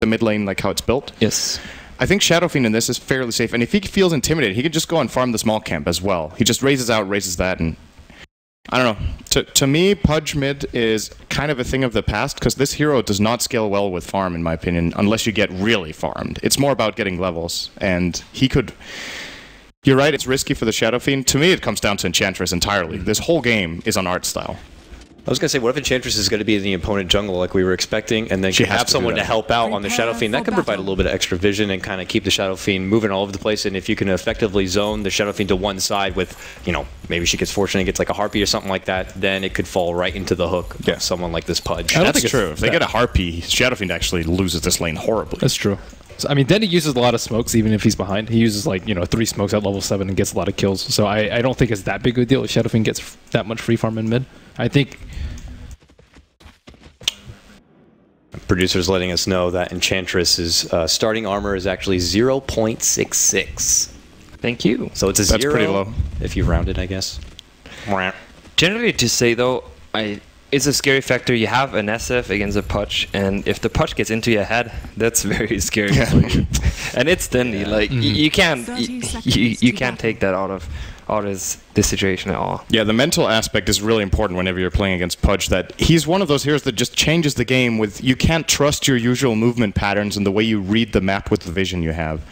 the mid lane, like how it's built. Yes. I think Shadow Fiend in this is fairly safe, and if he feels intimidated, he can just go and farm the small camp as well. He just raises out, raises that, and I don't know. To me, Pudge mid is kind of a thing of the past, because this hero does not scale well with farm, in my opinion, unless you get really farmed. It's more about getting levels, and he could... You're right, it's risky for the Shadow Fiend. To me, it comes down to Enchantress entirely. This whole game is on art style. I was going to say, what if Enchantress is going to be in the opponent jungle like we were expecting, and then she have someone to help out on the Shadow Fiend? That could provide a little bit of extra vision and kind of keep the Shadow Fiend moving all over the place. And if you can effectively zone the Shadow Fiend to one side with, you know, maybe she gets fortunate and gets like a Harpy or something like that, then it could fall right into the hook of someone like this Pudge. That's true. If they get a Harpy, Shadow Fiend actually loses this lane horribly. That's true. So, I mean, then he uses a lot of smokes even if he's behind. He uses like, you know, 3 smokes at level 7 and gets a lot of kills. So I don't think it's that big of a deal if Shadow Fiend gets that much free farm in mid. I think... Producer's letting us know that Enchantress's starting armor is actually 0.66. Thank you. So it's a That's 0 pretty low. If you round it, I guess. Generally to say though, it's a scary factor. You have an SF against a Pudge, and if the Pudge gets into your head, that's very scary for you. And it's Dendy. Like you can't take that out of this situation at all. Yeah, the mental aspect is really important whenever you're playing against Pudge. That he's one of those heroes that just changes the game with you can't trust your usual movement patterns and the way you read the map with the vision you have.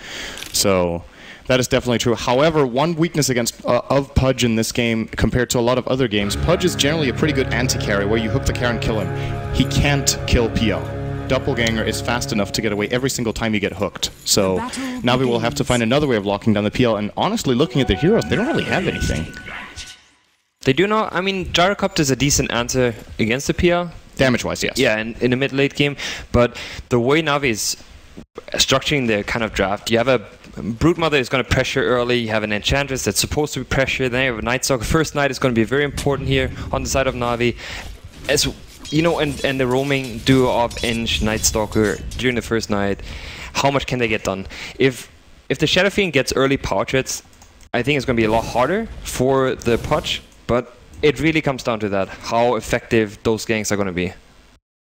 So that is definitely true. However, one weakness of Pudge in this game compared to a lot of other games, Pudge is generally a pretty good anti-carry where you hook the carry and kill him. He can't kill PL. Doppelganger is fast enough to get away every single time you get hooked. So Navi will have to find another way of locking down the PL, and honestly, looking at the heroes, they don't really have anything. They do not. I mean, Gyrocopter is a decent answer against the PL. Damage-wise, yes. Yeah, in the mid-late game. But the way Navi is structuring their kind of draft, you have a Brood Mother is going to pressure early, you have an Enchantress that's supposed to be pressured, then you have a Night Stalker. First Night is going to be very important here on the side of Navi. As you know, and the roaming duo of Eng, Night Stalker during the first night, how much can they get done? If the Shadow Fiend gets early portraits, I think it's going to be a lot harder for the Pudge, but it really comes down to that, how effective those ganks are going to be.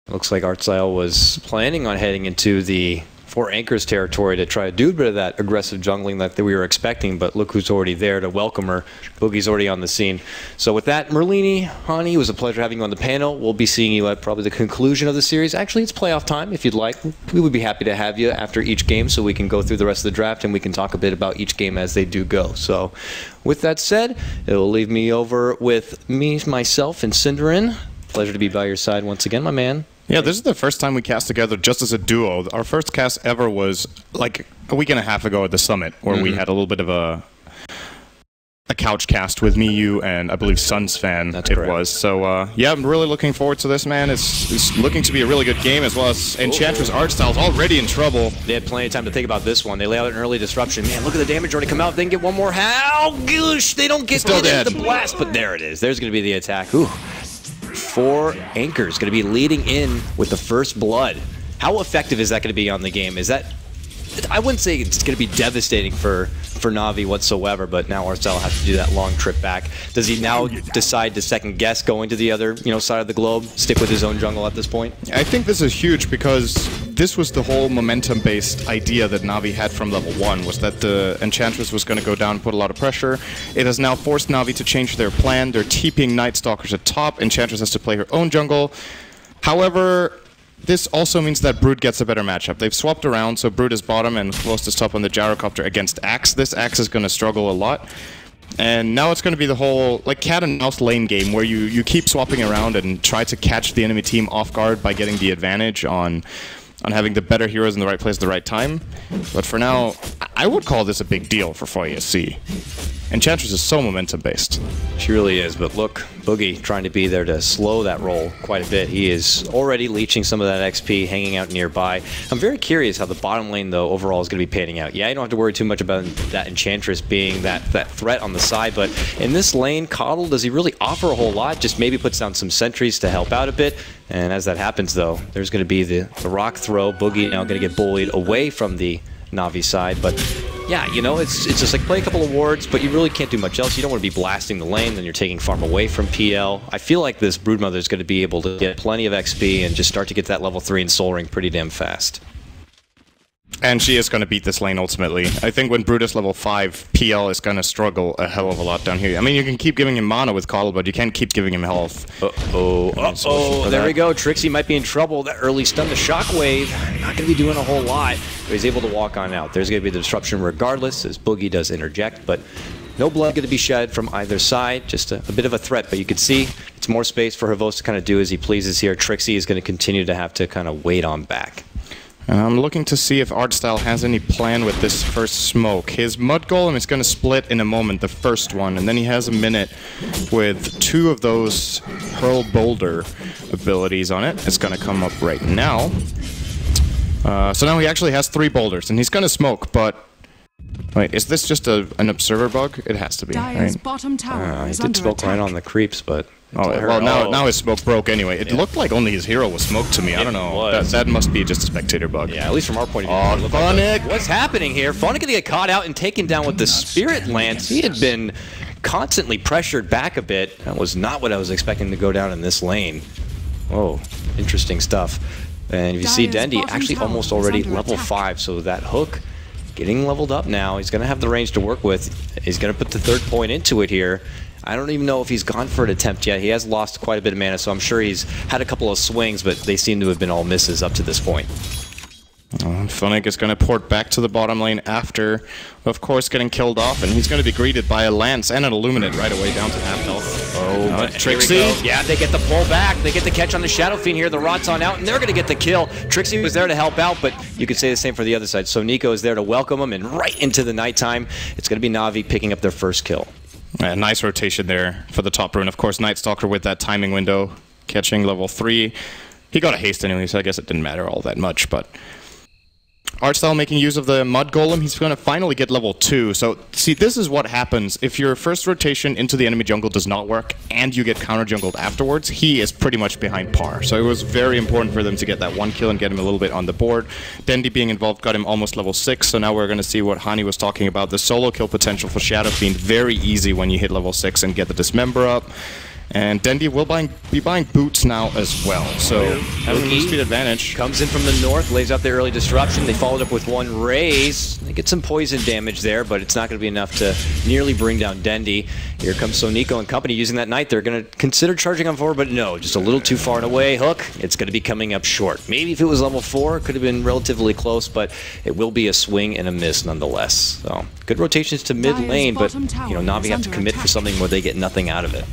Looks like Artstyle was planning on heading into the 4 Anchors territory to try to do a bit of that aggressive jungling that we were expecting, but look who's already there to welcome her. Boogie's already on the scene. So with that, Merlini, Hani, it was a pleasure having you on the panel. We'll be seeing you at probably the conclusion of the series. Actually, it's playoff time if you'd like. We would be happy to have you after each game so we can go through the rest of the draft and we can talk a bit about each game as they do go. So with that said, it will leave me over with myself, and Cinderin. Pleasure to be by your side once again, my man. Yeah, this is the first time we cast together just as a duo. Our first cast ever was like a week and a half ago at the Summit, where we had a little bit of a couch cast with me, you, and I believe Suns fan. That's correct. Was. So, yeah, I'm really looking forward to this, man. It's looking to be a really good game, as well as Enchantress Artstyle's already in trouble. They had plenty of time to think about this one. They lay out an early disruption. Man, look at the damage already come out. They can get one more. How? Goosh! They don't get the blast, but there it is. There's going to be the attack. Ooh. 4 Anchors going to be leading in with the first blood. How effective is that going to be on the game? Is that... I wouldn't say it's going to be devastating for Navi whatsoever, but now Arcel has to do that long trip back. Does he now decide to second guess going to the other side of the globe, stick with his own jungle at this point? I think this is huge because this was the whole momentum-based idea that Navi had from level 1, was that the Enchantress was going to go down and put a lot of pressure. It has now forced Navi to change their plan. They're TPing Night Stalkers at top. Enchantress has to play her own jungle. However, this also means that Brood gets a better matchup. They've swapped around, so Brood is bottom and closest top on the Gyrocopter against Axe. This Axe is going to struggle a lot. And now it's going to be the whole like cat and mouse lane game where you keep swapping around and try to catch the enemy team off guard by getting the advantage on having the better heroes in the right place at the right time. But for now, I would call this a big deal for 4ESC. Enchantress is so momentum-based. She really is, but look, Boogie trying to be there to slow that roll quite a bit. He is already leeching some of that XP, hanging out nearby. I'm very curious how the bottom lane, though, overall is going to be panning out. Yeah, you don't have to worry too much about that Enchantress being that threat on the side, but in this lane, Coddle, does he really offer a whole lot? Just maybe puts down some sentries to help out a bit. And as that happens, though, there's going to be the rock throw. Boogie now going to get bullied away from the Navi side, but yeah, it's just like play a couple of wards, but you really can't do much else. You don't want to be blasting the lane, then you're taking farm away from PL. I feel like this Broodmother is going to be able to get plenty of XP and just start to get that level 3 in Soul Ring pretty damn fast. And she is going to beat this lane ultimately. I think when Brutus level 5, PL is going to struggle a hell of a lot down here. I mean, you can keep giving him mana with Coddle, but you can't keep giving him health. There we go. Trixie might be in trouble. That early stun, the Shockwave, not going to be doing a whole lot. But he's able to walk on out. There's going to be the disruption regardless, as Boogie does interject, but no blood going to be shed from either side. Just a bit of a threat, but you can see it's more space for Havos to kind of do as he pleases here. Trixie is going to continue to have to kind of wait on back. I'm looking to see if Artstyle has any plan with this first smoke. His Mud Golem is going to split in a moment, the first one, and then he has a minute with 2 of those Hurl Boulder abilities on it. It's going to come up right now. So now he actually has 3 boulders, and he's going to smoke, but... Wait, is this just an observer bug? It has to be, right? Bottom tower he did smoke right on the creeps, but... Oh, well, now his smoke broke anyway. It looked like only his hero was smoked to me. I don't know. That must be just a spectator bug. Yeah, at least from our point of view. Oh, Funnick! What's happening here? Funnick gonna get caught out and taken down with the Spirit Lance. He had been constantly pressured back a bit. That was not what I was expecting to go down in this lane. Whoa, interesting stuff. And if you see Dendi, actually almost already level 5, so that hook getting leveled up now. He's gonna have the range to work with. He's gonna put the 3rd point into it here. I don't even know if he's gone for an attempt yet. He has lost quite a bit of mana, so I'm sure he's had a couple of swings, but they seem to have been all misses up to this point. Funnick is going to port back to the bottom lane after, of course, getting killed off, and he's going to be greeted by a Lance and an Illuminate right away down to half health. Oh, Trixie. Yeah, they get the pull back. They get the catch on the Shadow Fiend here. The Rot's on out, and they're going to get the kill. Trixie was there to help out, but you could say the same for the other side. So Nico is there to welcome him, and right into the nighttime, it's going to be Navi picking up their first kill. Nice rotation there for the top rune. Of course, Night Stalker with that timing window, catching level 3. He got a haste anyway, so I guess it didn't matter all that much, but... Artstyle making use of the Mud Golem, he's going to finally get level 2. So, see, this is what happens. If your first rotation into the enemy jungle does not work, and you get counter-jungled afterwards, he is pretty much behind par. So it was very important for them to get that 1 kill and get him a little bit on the board. Dendi being involved got him almost level 6, so now we're going to see what Hani was talking about. The solo kill potential for Shadow Fiend, very easy when you hit level 6 and get the Dismember up. And Dendi will be buying boots now as well, so having a speed advantage. Comes in from the north, lays out the early disruption. They followed up with 1 raise. They get some poison damage there, but it's not going to be enough to nearly bring down Dendi. Here comes Sonico and company using that Knight. They're going to consider charging on forward, but no, just a little too far and away. Hook, it's going to be coming up short. Maybe if it was level 4, it could have been relatively close, but it will be a swing and a miss nonetheless. So good rotations to mid lane, but you know, Navi have to commit for something where they get nothing out of it.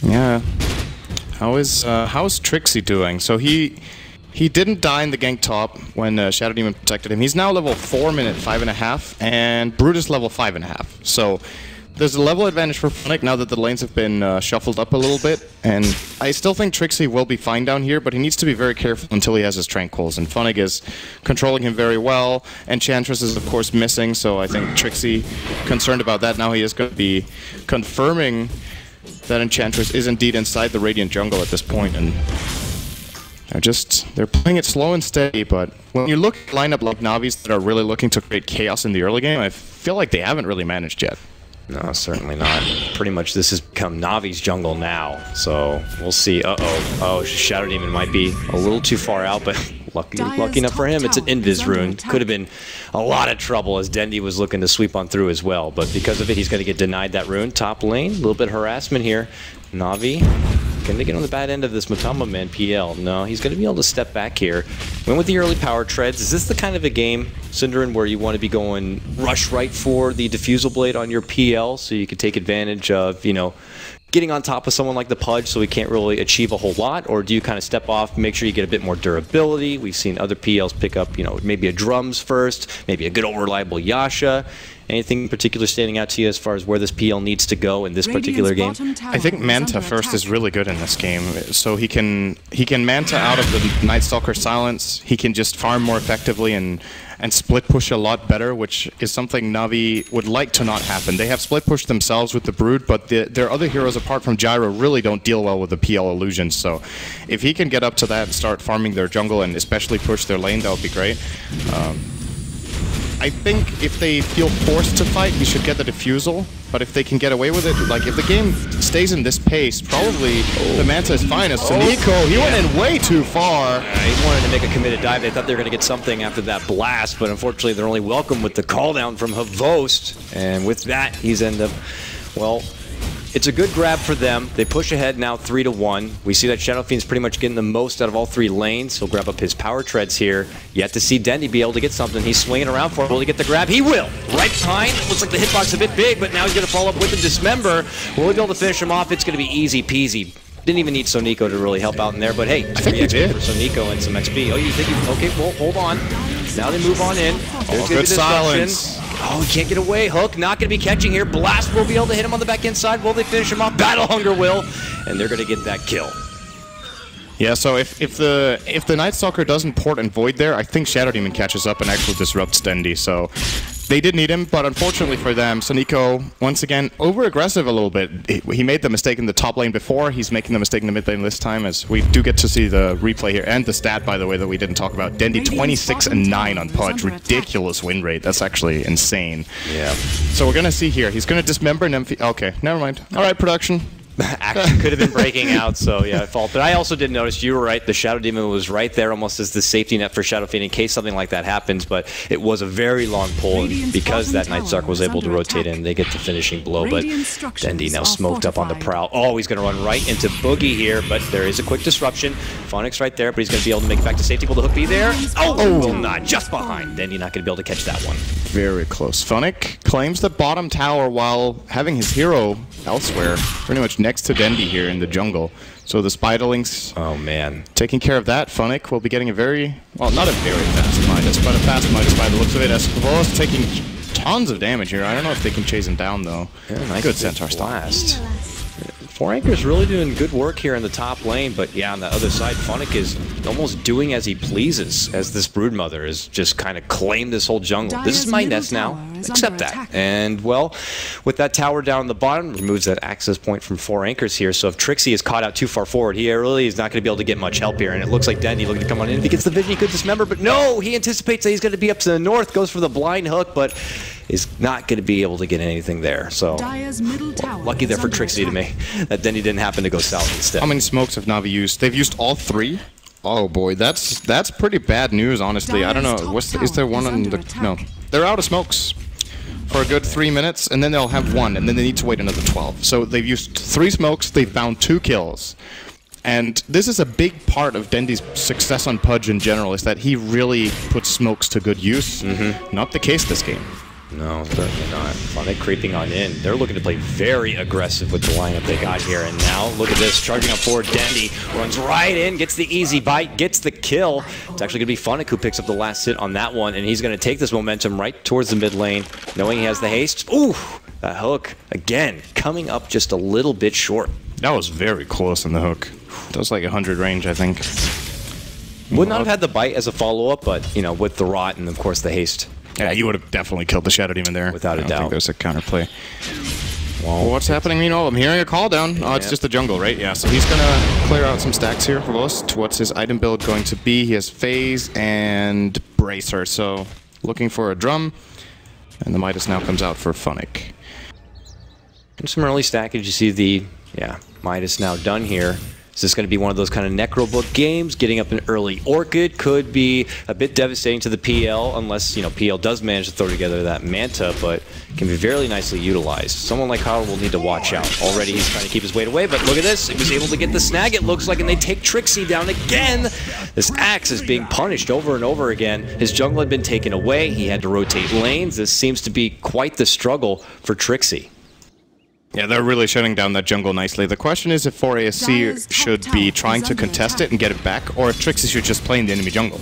Yeah. How is Trixie doing? So he didn't die in the gank top when Shadow Demon protected him. He's now level 4 minute 5.5, and Brutus level 5.5. So there's a level advantage for Funnick now that the lanes have been shuffled up a little bit. And I still think Trixie will be fine down here, but he needs to be very careful until he has his Tranquils. And Funnick is controlling him very well. Enchantress is, of course, missing, so I think Trixie concerned about that. Now he is going to be confirming that Enchantress is indeed inside the Radiant jungle at this point, and they're playing it slow and steady, but when you look at a lineup like Navi's that are really looking to create chaos in the early game, I feel like they haven't really managed yet. No, certainly not. Pretty much this has become Navi's jungle now, so we'll see. Oh, Shadow Demon might be a little too far out, but lucky enough for him, it's an Invis rune. Could have been a lot of trouble as Dendi was looking to sweep on through as well, but because of it, he's going to get denied that rune. Top lane, a little bit of harassment here. Navi, can they get on the bad end of this Matamba man PL? No, he's going to be able to step back here. Went with the early power treads. Is this the kind of a game, Synderen, where you want to be going rush right for the Diffusal Blade on your PL so you can take advantage of, you know, getting on top of someone like the Pudge so he can't really achieve a whole lot? Or do you kind of step off, make sure you get a bit more durability? We've seen other PLs pick up, you know, maybe a Drums first, maybe a good old reliable Yasha. Anything in particular standing out to you as far as where this PL needs to go in this particular game? I think Manta first is really good in this game. So he can Manta out of the Night Stalker silence. He can just farm more effectively and split push a lot better, which is something Navi would like to not happen. They have split push themselves with the Brood, but their other heroes apart from Gyro really don't deal well with the PL illusions. So if he can get up to that and start farming their jungle and especially push their lane, that would be great. I think if they feel forced to fight, he should get the defusal. But if they can get away with it, like if the game stays in this pace, probably the Manta is fine as Nico. He went in way too far. He wanted to make a committed dive. They thought they were going to get something after that blast, but unfortunately they're only welcome with the call down from Havost. And with that, he's ended up, well, it's a good grab for them. They push ahead now 3-1. We see that Shadow Fiend's pretty much getting the most out of all 3 lanes. He'll grab up his power treads here. Yet to see Dendy be able to get something. He's swinging around for it. Will he get the grab? He will. Right behind. Looks like the hitbox a bit big, but now he's going to follow up with the Dismember. Will he be able to finish him off? It's going to be easy peasy. Didn't even need Sonico to really help out in there, but hey, I think he did. For Sonico and some XP. Oh, you think you... Okay, well, hold on. Now they move on in. There's good silence. Oh, he can't get away. Hook not going to be catching here. Blast will be able to hit him on the back inside. Will they finish him off? Battle Hunger will. And they're going to get that kill. Yeah, so if the Night Stalker doesn't port and void there, I think Shadow Demon catches up and actually disrupts Dendy. So they did need him, but unfortunately for them, Sonico, once again, over-aggressive a little bit. He made the mistake in the top lane before. He's making the mistake in the mid lane this time, as we do get to see the replay here. And the stat, by the way, that we didn't talk about. Dendy 26-9 on Pudge. Ridiculous win rate. That's actually insane. Yeah. So we're going to see here. He's going to dismember Nymphi. Okay, never mind. All right, production. Action could have been breaking out, so yeah, fault. But I also did notice, you were right, the Shadow Demon was right there almost as the safety net for Shadow Fiend in case something like that happens, but it was a very long pull, and because that Night Stalker was able to rotate in, they get the finishing blow, but Dendy now smoked up on the prowl. Oh, he's going to run right into Boogie here, but there is a quick disruption. Phoenix right there, but he's going to be able to make it back to safety. Will the hook be there? Oh, will not, just behind. Dendy not going to be able to catch that one. Very close. Funnick claims the bottom tower while having his hero elsewhere, pretty much next to Dendy here in the jungle. So the Spiderlings, oh man, taking care of that. Funnick will be getting a very, well, not a very fast Midas, but a fast Midas by the looks of it. As Kavolos taking tons of damage here. I don't know if they can chase him down though. Yeah, nice good Centaur blast. 4 Anchor's really doing good work here in the top lane, but yeah, on the other side, Funnick is almost doing as he pleases, as this Broodmother is just kind of claimed this whole jungle. This is my nest now, accept that. And well, with that tower down the bottom, removes that access point from 4 Anchors here, so if Trixie is caught out too far forward, he really is not going to be able to get much help here, and it looks like Dendy looking to come on in. If he gets the vision, he could dismember, but no, he anticipates that he's going to be up to the north, goes for the blind hook, but is not going to be able to get anything there. So lucky there for Trixie to me that Dendy didn't happen to go south instead. How many smokes have Navi used? They've used all 3. Oh boy, that's pretty bad news, honestly. I don't know. Is there one on the... No. They're out of smokes for a good 3 minutes, and then they'll have 1, and then they need to wait another 12. So they've used 3 smokes, they've found 2 kills. And this is a big part of Dendy's success on Pudge in general, is that he really puts smokes to good use. Not the case this game. No, certainly not. Funnick creeping on in. They're looking to play very aggressive with the lineup they got here. And now, look at this, charging up forward. Dendy runs right in, gets the easy bite, gets the kill. It's actually going to be Funnick who picks up the last hit on that one, and he's going to take this momentum right towards the mid lane, knowing he has the haste. Ooh, that hook, again, coming up just a little bit short. That was very close in the hook. That was like 100 range, I think. Would not have had the bite as a follow-up, but, you know, with the rot and, of course, the haste. Yeah, you would have definitely killed the Shadow Demon there. Without a doubt. I think there's a counterplay. Well, what's happening? You know, I'm hearing a call down. Oh, it's just the jungle, right? Yeah, so he's going to clear out some stacks here for Vost. What's his item build going to be? He has Phase and Bracer, so looking for a drum. And the Midas now comes out for Funnick. Some early stackage. You see the, Midas now done here. Is this going to be one of those kind of Necrobook games? Getting up an early Orchid could be a bit devastating to the PL, unless, you know, PL does manage to throw together that Manta, but can be very nicely utilized. Someone like Howard will need to watch out. Already he's trying to keep his weight away, but look at this. He was able to get the snag, it looks like, and they take Trixie down again. This Axe is being punished over and over again. His jungle had been taken away. He had to rotate lanes. This seems to be quite the struggle for Trixie. Yeah, they're really shutting down that jungle nicely. The question is if 4ASC should be trying to contest it and get it back, or if Trixie should just play in the enemy jungle.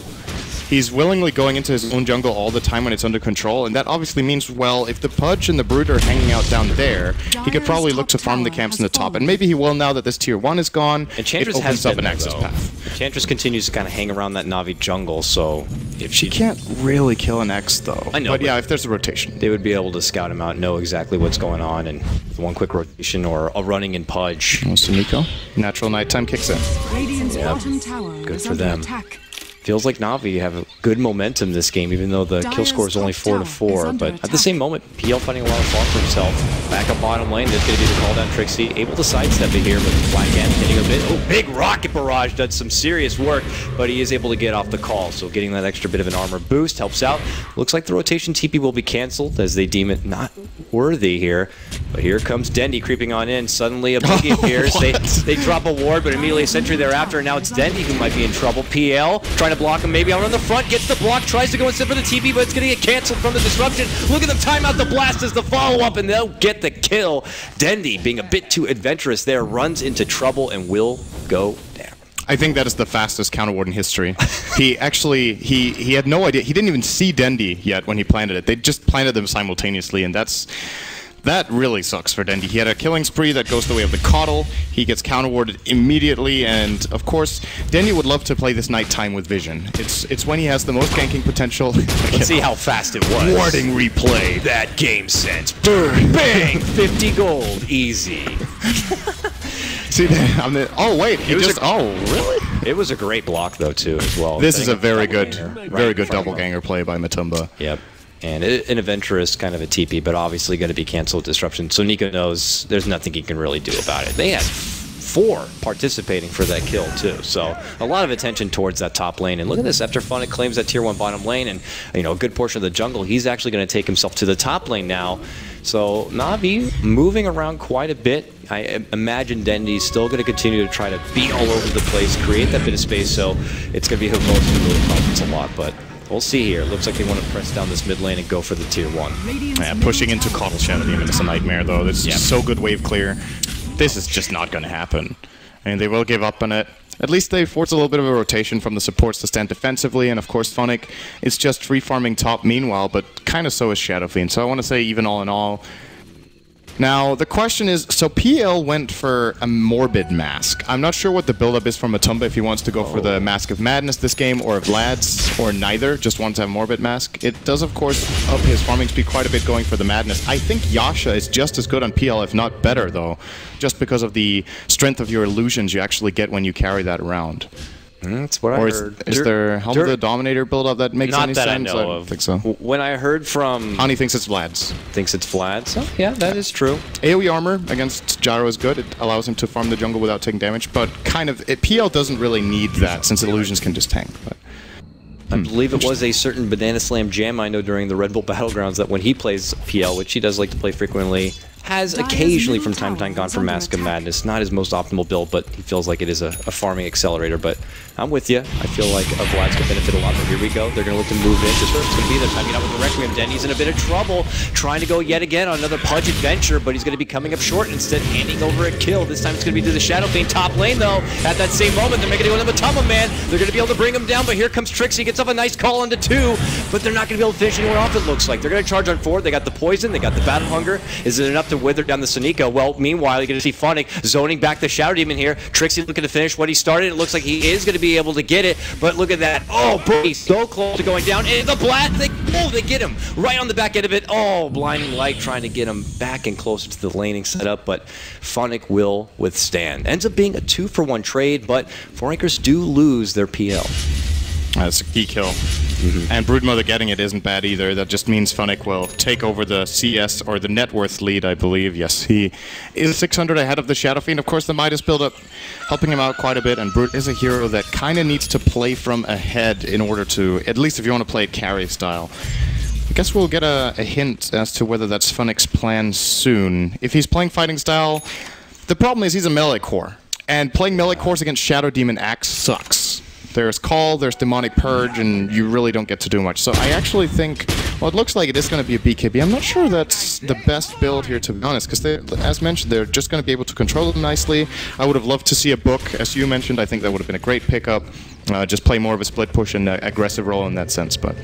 He's willingly going into his own jungle all the time when it's under control, and that obviously means, well, if the Pudge and the Brood are hanging out down there, he could probably look to farm the camps in the top, and maybe he will now that this tier 1 is gone. Enchantress it opens has up been an access path. Enchantress continues to kind of hang around that Navi jungle, so if she can't really kill an X though. I know, but yeah, if there's a rotation, they would be able to scout him out, know exactly what's going on, and one quick rotation or a running in Pudge. Oh, so Nico, natural nighttime kicks in. Yep. Good for them. Feels like Navi have a good momentum this game, even though the kill score is only 4-4. But at the same moment, PL finding a lot of fun for himself. Back up bottom lane, there's going to be the call down Trixie. Able to sidestep it here, but Black Ant hitting a bit. Oh, big rocket barrage does some serious work, but he is able to get off the call. So getting that extra bit of an armor boost helps out. Looks like the rotation TP will be canceled as they deem it not worthy here. But here comes Dendy creeping on in. Suddenly a boogie appears. They drop a ward, but immediately a sentry thereafter. And now it's Dendy who might be in trouble. PL trying to block him maybe out on the front. Gets the block, tries to go instead for the TP, but it's going to get canceled from the disruption. Look at the timeout. The blast is the follow-up, and they'll get the kill. Dendy, being a bit too adventurous there, runs into trouble and will go down. I think that is the fastest counter ward in history. He actually, he had no idea. He didn't even see Dendy yet when he planted it. They just planted them simultaneously, and that really sucks for Dendy. He had a killing spree that goes the way of the Coddle. He gets counter-warded immediately, and of course, Dendy would love to play this nighttime with vision. It's when he has the most ganking potential. Let's see how fast it was. Warding replay. That game sense. Bang! 50 gold. Easy. See, oh wait, oh really? It was a great block though too as well. This is a very good doppelganger play by Matumba. Yep. And an adventurous kind of a TP, but obviously going to be canceled disruption. So Nico knows there's nothing he can really do about it. They had 4 participating for that kill too. So a lot of attention towards that top lane. And look at this, after Funnick claims that tier 1 bottom lane and a good portion of the jungle, he's actually going to take himself to the top lane now. So Navi moving around quite a bit. I imagine Dendy's still going to continue to try to be all over the place, create that bit of space. So it's going to be Hippo's who really problems a lot, but we'll see here. Looks like they want to press down this mid lane and go for the tier 1. Yeah, pushing into Coddle Shadow Demon is a nightmare, though. This is so good wave clear. This is just not going to happen. I mean, they will give up on it. At least they force a little bit of a rotation from the supports to stand defensively, and of course Funnick is just free farming top meanwhile, but kind of so is Shadow Fiend. So I want to say even all in all. Now, the question is, so PL went for a Morbid Mask. I'm not sure what the build-up is from Matumba, if he wants to go for the Mask of Madness this game, or Vlad's, or neither, just wants to have Morbid Mask. It does, of course, up his farming speed quite a bit going for the Madness. I think Yasha is just as good on PL, if not better, though, just because of the strength of your illusions you actually get when you carry that around. That's what I heard. Is there Helm of the Dominator build-up that makes any sense? Not that I know of. Think so. When I heard from... Hani thinks it's Vlad's. Thinks it's Vlad's? Oh, yeah, that is true. AoE armor against Gyro is good. It allows him to farm the jungle without taking damage, but kind of... PL doesn't really need that, since illusions can just tank. But. I believe it was a certain Banana Slam jam I know during the Red Bull Battlegrounds that when he plays PL, which he does like to play frequently, has occasionally from time to time gone for Mask of Madness. Not his most optimal build, but he feels like it is a farming accelerator. But I'm with you. I feel like Vlad's going to benefit a lot. But here we go. They're going to look to move in. This is going to be their time. Out with the Requiem. Denny's in a bit of trouble, trying to go yet again on another Pudge adventure, but he's going to be coming up short instead, handing over a kill. This time it's going to be to the Shadow Fiend top lane, though. At that same moment, they're making it go to the Matumba Man. They're going to be able to bring him down, but here comes Trixie. Gets off a nice call onto 2, but they're not going to be able to finish anyone off, it looks like. They're going to charge on 4. They got the poison. They got the battle hunger. Is it enough to wither down the Sonika? Well, meanwhile, you're going to see Funnick zoning back the Shadow Demon here. Trixie looking to finish what he started. It looks like he is going to be able to get it, but look at that. Oh, he's so close to going down. And the blast, they get him right on the back end of it. Oh, blinding light trying to get him back and closer to the laning setup, but Funnick will withstand. Ends up being a 2-for-1 trade, but 4Anchors do lose their PL. That's a key kill. And Broodmother getting it isn't bad either. That just means Funnick will take over the CS or the net worth lead, I believe. Yes, he is 600 ahead of the Shadow Fiend. Of course, the Midas build-up helping him out quite a bit, and Brood is a hero that kind of needs to play from ahead in order to, at least if you want to play it carry style. I guess we'll get a hint as to whether that's Funnick's plan soon. If he's playing fighting style, the problem is he's a melee core, and playing melee cores against Shadow Demon Axe sucks. There's Call, there's Demonic Purge, and you really don't get to do much. So I actually think, well, it looks like it is going to be a BKB. I'm not sure that's the best build here, to be honest, because as mentioned, they're just going to be able to control them nicely. I would have loved to see a book, as you mentioned. I think that would have been a great pickup. Just play more of a split push and aggressive role in that sense, but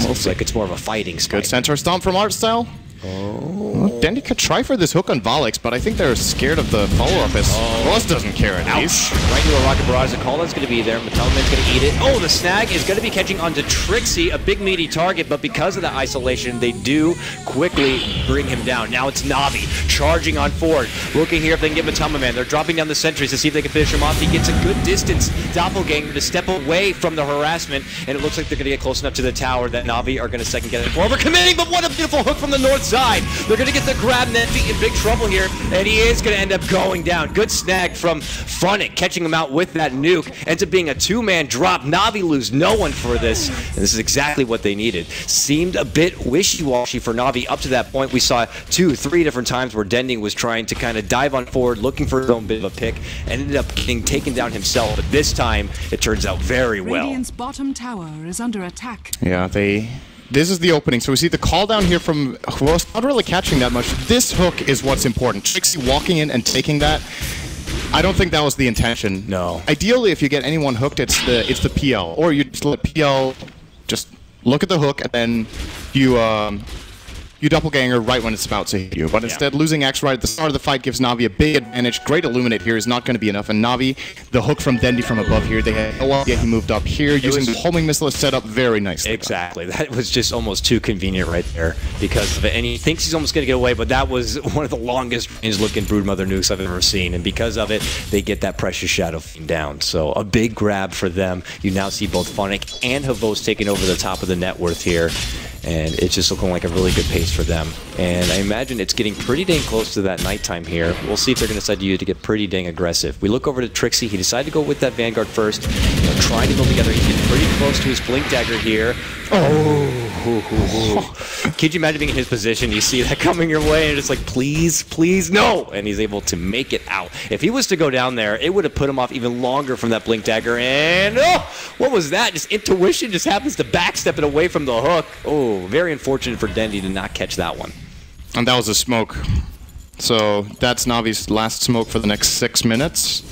looks like it's more of a fighting spike. Good Centaur Stomp from Art Style. Well, Dendy could try for this hook on Volix, but I think they're scared of the follow-up as Ross doesn't care at least. Right into a Rocket Barrage. The call that's going to be there. Metalman's going to eat it. Oh, the snag is going to be catching onto Trixie, a big meaty target, but because of that isolation, they do quickly bring him down. Now it's Navi charging on forward. Looking here if they can get Metalman. They're dropping down the sentries to see if they can finish him off. He gets a good distance. Doppelganger to step away from the harassment, and it looks like they're going to get close enough to the tower that Navi are going to second get it before overcommitting, but what a beautiful hook from the north side. They're going to get the grab. NAVI in big trouble here, and he is going to end up going down. Good snag from Funnick, catching him out with that nuke. Ends up being a two-man drop. Navi lose no one for this, and this is exactly what they needed. Seemed a bit wishy-washy for Navi up to that point. We saw 2-3 different times where Dending was trying to kind of dive on forward, looking for his own bit of a pick, and ended up getting taken down himself. But this time, it turns out very well. Radiant's bottom tower is under attack. Yeah, this is the opening, so we see the call down here from Hwost, not really catching that much. This hook is what's important. Trixie walking in and taking that, I don't think that was the intention. No. Ideally, if you get anyone hooked, it's the PL, or you just let PL just look at the hook and then you doppelganger right when it's about to hit you. But instead, losing Axe right at the start of the fight gives Navi a big advantage. Great Illuminate here is not going to be enough. And Navi, the hook from Dendy from above here, they had no idea he moved up here. Using the homing missile is set up very nicely. Exactly. That was just almost too convenient right there because of it. And he thinks he's almost going to get away, but that was one of the longest range-looking Broodmother nukes I've ever seen. And because of it, they get that precious Shadow Fiend down. So a big grab for them. You now see both Funnick and Hwost taking over the top of the net worth here. And it's just looking like a really good pace for them. And I imagine it's getting pretty dang close to that nighttime here. We'll see if they're going to decide to use it to get pretty dang aggressive. We look over to Trixie. He decided to go with that Vanguard first. Trying to build together. He's getting pretty close to his Blink Dagger here. Could you imagine being in his position? You see that coming your way and it's like, please, please, no! And he's able to make it out. If he was to go down there, it would have put him off even longer from that Blink Dagger. And, what was that? Just intuition just happens to backstep it away from the hook. Oh, very unfortunate for Dendy to not catch that one. And that was a smoke. So that's Navi's last smoke for the next 6 minutes.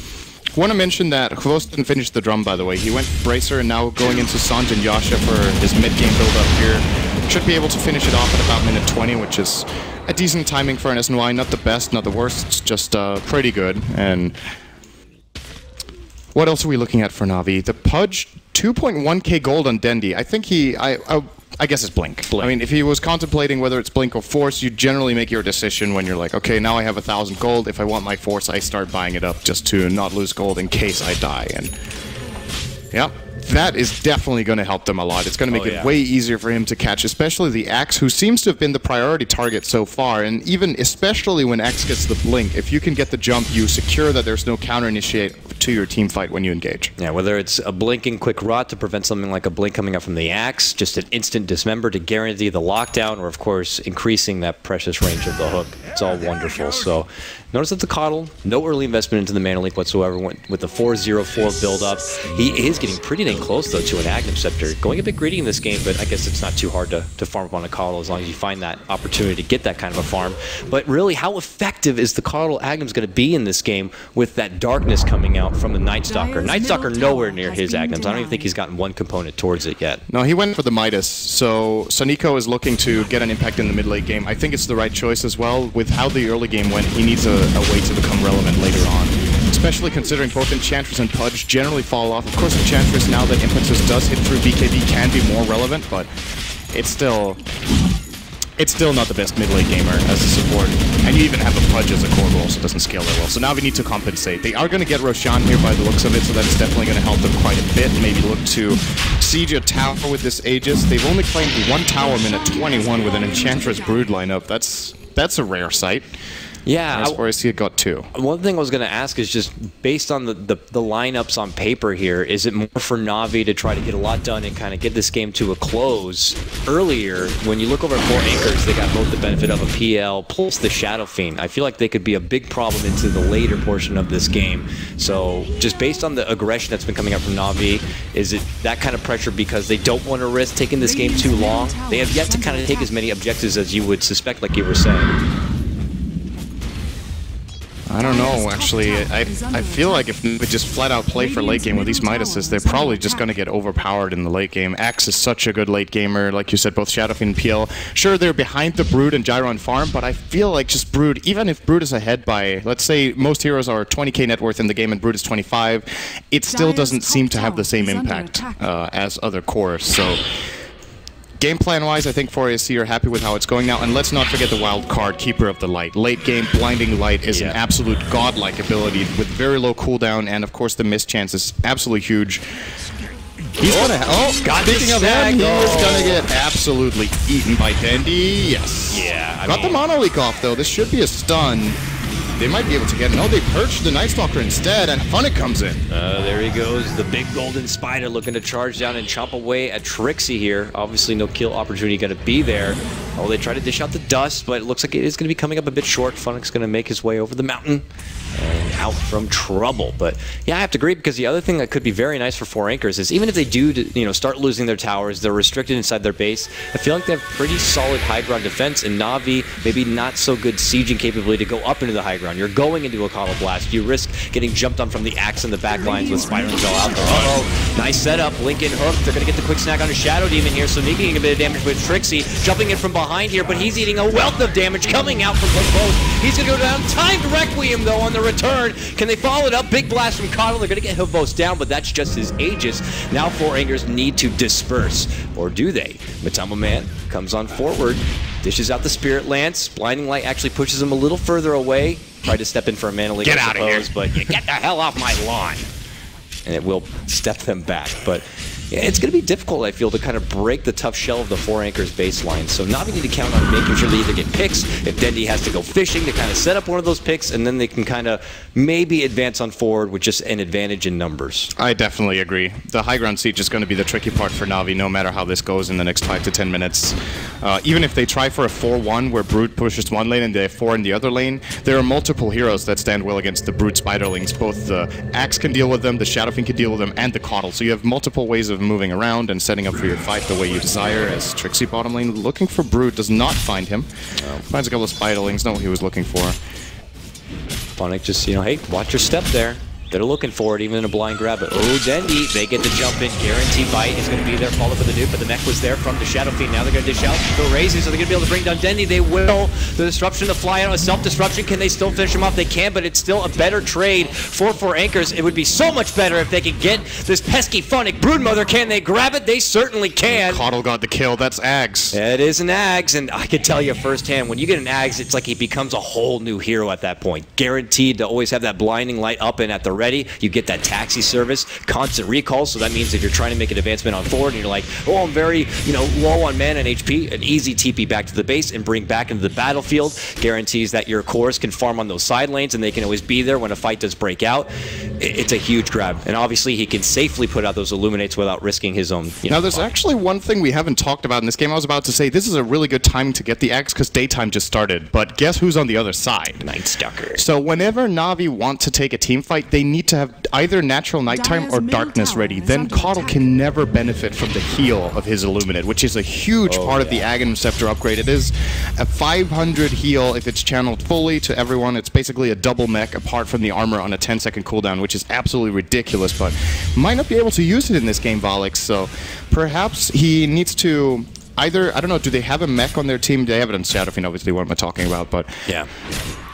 I want to mention that Hwost didn't finish the drum, by the way. He went Bracer and now going into Sanj and Yasha for his mid-game build-up here. Should be able to finish it off at about minute 20, which is a decent timing for an SNY. Not the best, not the worst, just pretty good. And what else are we looking at for Navi? The Pudge, 2.1k gold on Dendy. I think I guess it's Blink. I mean, if he was contemplating whether it's Blink or Force, you generally make your decision when you're like, okay, now I have 1,000 gold. If I want my Force, I start buying it up just to not lose gold in case I die. And yeah, that is definitely going to help them a lot. It's going to make it way easier for him to catch, especially the Axe, who seems to have been the priority target so far. And even especially when Axe gets the Blink, if you can get the jump, you secure that there's no counter-initiate to your team fight when you engage. Yeah, whether it's a blinking quick rot to prevent something like a blink coming up from the Axe, just an instant dismember to guarantee the lockdown, or of course increasing that precious range of the hook. It's all wonderful. So notice that the Coddle, no early investment into the Mana Leak whatsoever, went with the 4-0-4 build-up. He is getting pretty dang close though to an Agnum Scepter. Going a bit greedy in this game, but I guess it's not too hard to farm up on a Coddle as long as you find that opportunity to get that kind of a farm. But really, how effective is the Coddle Agnum's going to be in this game with that darkness coming out from the Night Stalker? Night Stalker nowhere near his Agnums. I don't even think he's gotten one component towards it yet. No, he went for the Midas, so Saniko is looking to get an impact in the mid-late game. I think it's the right choice as well. With how the early game went, he needs a way to become relevant later on. Especially considering both Enchantress and Pudge generally fall off. Of course, Enchantress, now that Impetus does hit through BKB, can be more relevant, but it's still not the best mid-late gamer as a support. And you even have a Pudge as a core role, so it doesn't scale that well. So now we need to compensate. They are going to get Roshan here by the looks of it, so that's definitely going to help them quite a bit. Maybe look to siege a tower with this Aegis. They've only claimed one tower minute 21 with an Enchantress Brood lineup. That's a rare sight. Yeah, as far as he got two. One thing I was going to ask is just based on the lineups on paper here, is it more for Navi to try to get a lot done and kind of get this game to a close earlier? When you look over at 4 Anchors, they got both the benefit of a PL plus the Shadow Fiend. I feel like they could be a big problem into the later portion of this game. So just based on the aggression that's been coming up from Navi, is it that kind of pressure because they don't want to risk taking this game too long? They have yet to kind of take as many objectives as you would suspect, like you were saying. I don't know, actually. I feel like if we just flat out play for late game with these Midases, they're probably just going to get overpowered in the late game. Axe is such a good late gamer, like you said, both Shadowfiend and PL. Sure, they're behind the Brood and Gyro and Farm, but I feel like just Brood, even if Brood is ahead by, let's say most heroes are 20k net worth in the game and Brood is 25, it still doesn't seem to have the same impact as other cores. So game plan-wise, I think 4ASC are happy with how it's going now, and let's not forget the wild card, Keeper of the Light. Late game, Blinding Light is an absolute godlike ability with very low cooldown, and of course the miss chance is absolutely huge. He's gonna. Speaking of him, he is gonna get absolutely eaten by Dendy. Yes. Yeah. Got the Mono Leak off though. This should be a stun. They might be able to get it. No, they perched the Night Stalker instead, and Funnick comes in. There he goes, the big golden spider looking to charge down and chomp away at Trixie here. Obviously, no kill opportunity going to be there. Oh, they try to dish out the dust, but it looks like it is going to be coming up a bit short. Funnick's going to make his way over the mountain and out from trouble. But yeah, I have to agree, because the other thing that could be very nice for 4 Anchors is even if they do, start losing their towers, they're restricted inside their base. I feel like they have pretty solid high ground defense, and Navi maybe not so good sieging capability to go up into the high ground. You're going into a Coddle Blast. You risk getting jumped on from the Axe in the back lines with Spider and Bell out there. Uh-oh, nice setup. Lincoln Hook. They're going to get the quick snag on a Shadow Demon here, so Nika getting a bit of damage with Trixie. Jumping in from behind here, but he's eating a wealth of damage coming out from both. He's going to go down. Timed Requiem, though, on the return. Can they follow it up? Big blast from Coddle. They're going to get Hivos down, but that's just his Aegis. Now 4 Anchors need to disperse. Or do they? Matama Man comes on forward, dishes out the Spirit Lance. Blinding Light actually pushes him a little further away. Tried to step in for a Mana Leak, I suppose, but you get the hell off my lawn. And it will step them back. But yeah, it's going to be difficult, I feel, to kind of break the tough shell of the 4 Anchors baseline. So Navi need to count on making sure they either get picks, if Dendy has to go fishing to kind of set up one of those picks, and then they can kind of maybe advance on forward with just an advantage in numbers. I definitely agree. The high ground siege is going to be the tricky part for Navi, no matter how this goes in the next 5 to 10 minutes. Even if they try for a 4-1 where Brood pushes one lane and they have 4 in the other lane, there are multiple heroes that stand well against the Brood Spiderlings. Both the Axe can deal with them, the Shadowfiend can deal with them, and the Coddle. So you have multiple ways of moving around and setting up for your fight the way you desire. As Trixie bottom lane looking for Brood, does not find him. Finds a couple of Spiderlings, not what he was looking for. Funnick just, hey, watch your step there. They're looking for it, even in a blind grab. But oh, Dendy, they get the jump in. Guaranteed bite is going to be there, followed by the nuke, but the mech was there from the Shadowfiend. Now they're going to dish out the Razors. Are they going to be able to bring down Dendy? They will. The disruption, the fly out, a self-destruction. Can they still finish him off? They can, but it's still a better trade for 4 Anchors. It would be so much better if they could get this pesky Funnick Broodmother. Can they grab it? They certainly can. Coddle got the kill. That's Ags. It is an Ags, and I can tell you firsthand, when you get an Ags, it's like he becomes a whole new hero at that point. Guaranteed to always have that blinding light up and at the ready. You get that taxi service, constant recall, so that means if you're trying to make an advancement on forward and you're like, oh, I'm very, low on mana and HP, an easy TP back to the base and bring back into the battlefield guarantees that your cores can farm on those side lanes and they can always be there when a fight does break out. It's a huge grab, and obviously he can safely put out those Illuminates without risking his own. Now, there's actually one thing we haven't talked about in this game. I was about to say this is a really good time to get the Axe because daytime just started, but guess who's on the other side? Night Stalker. So whenever Navi want to take a team fight, they need to have either natural nighttime or darkness ready. Then Coddle can never benefit from the heal of his Illuminate, which is a huge part of the Aghanim Scepter upgrade. It is a 500 heal if it's channeled fully to everyone. It's basically a double mech apart from the armor on a 10-second cooldown, which is absolutely ridiculous, but might not be able to use it in this game, Valix. So perhaps he needs to either, I don't know, do they have a mech on their team? They have it on Shadowfiend, obviously, what am I talking about, but yeah.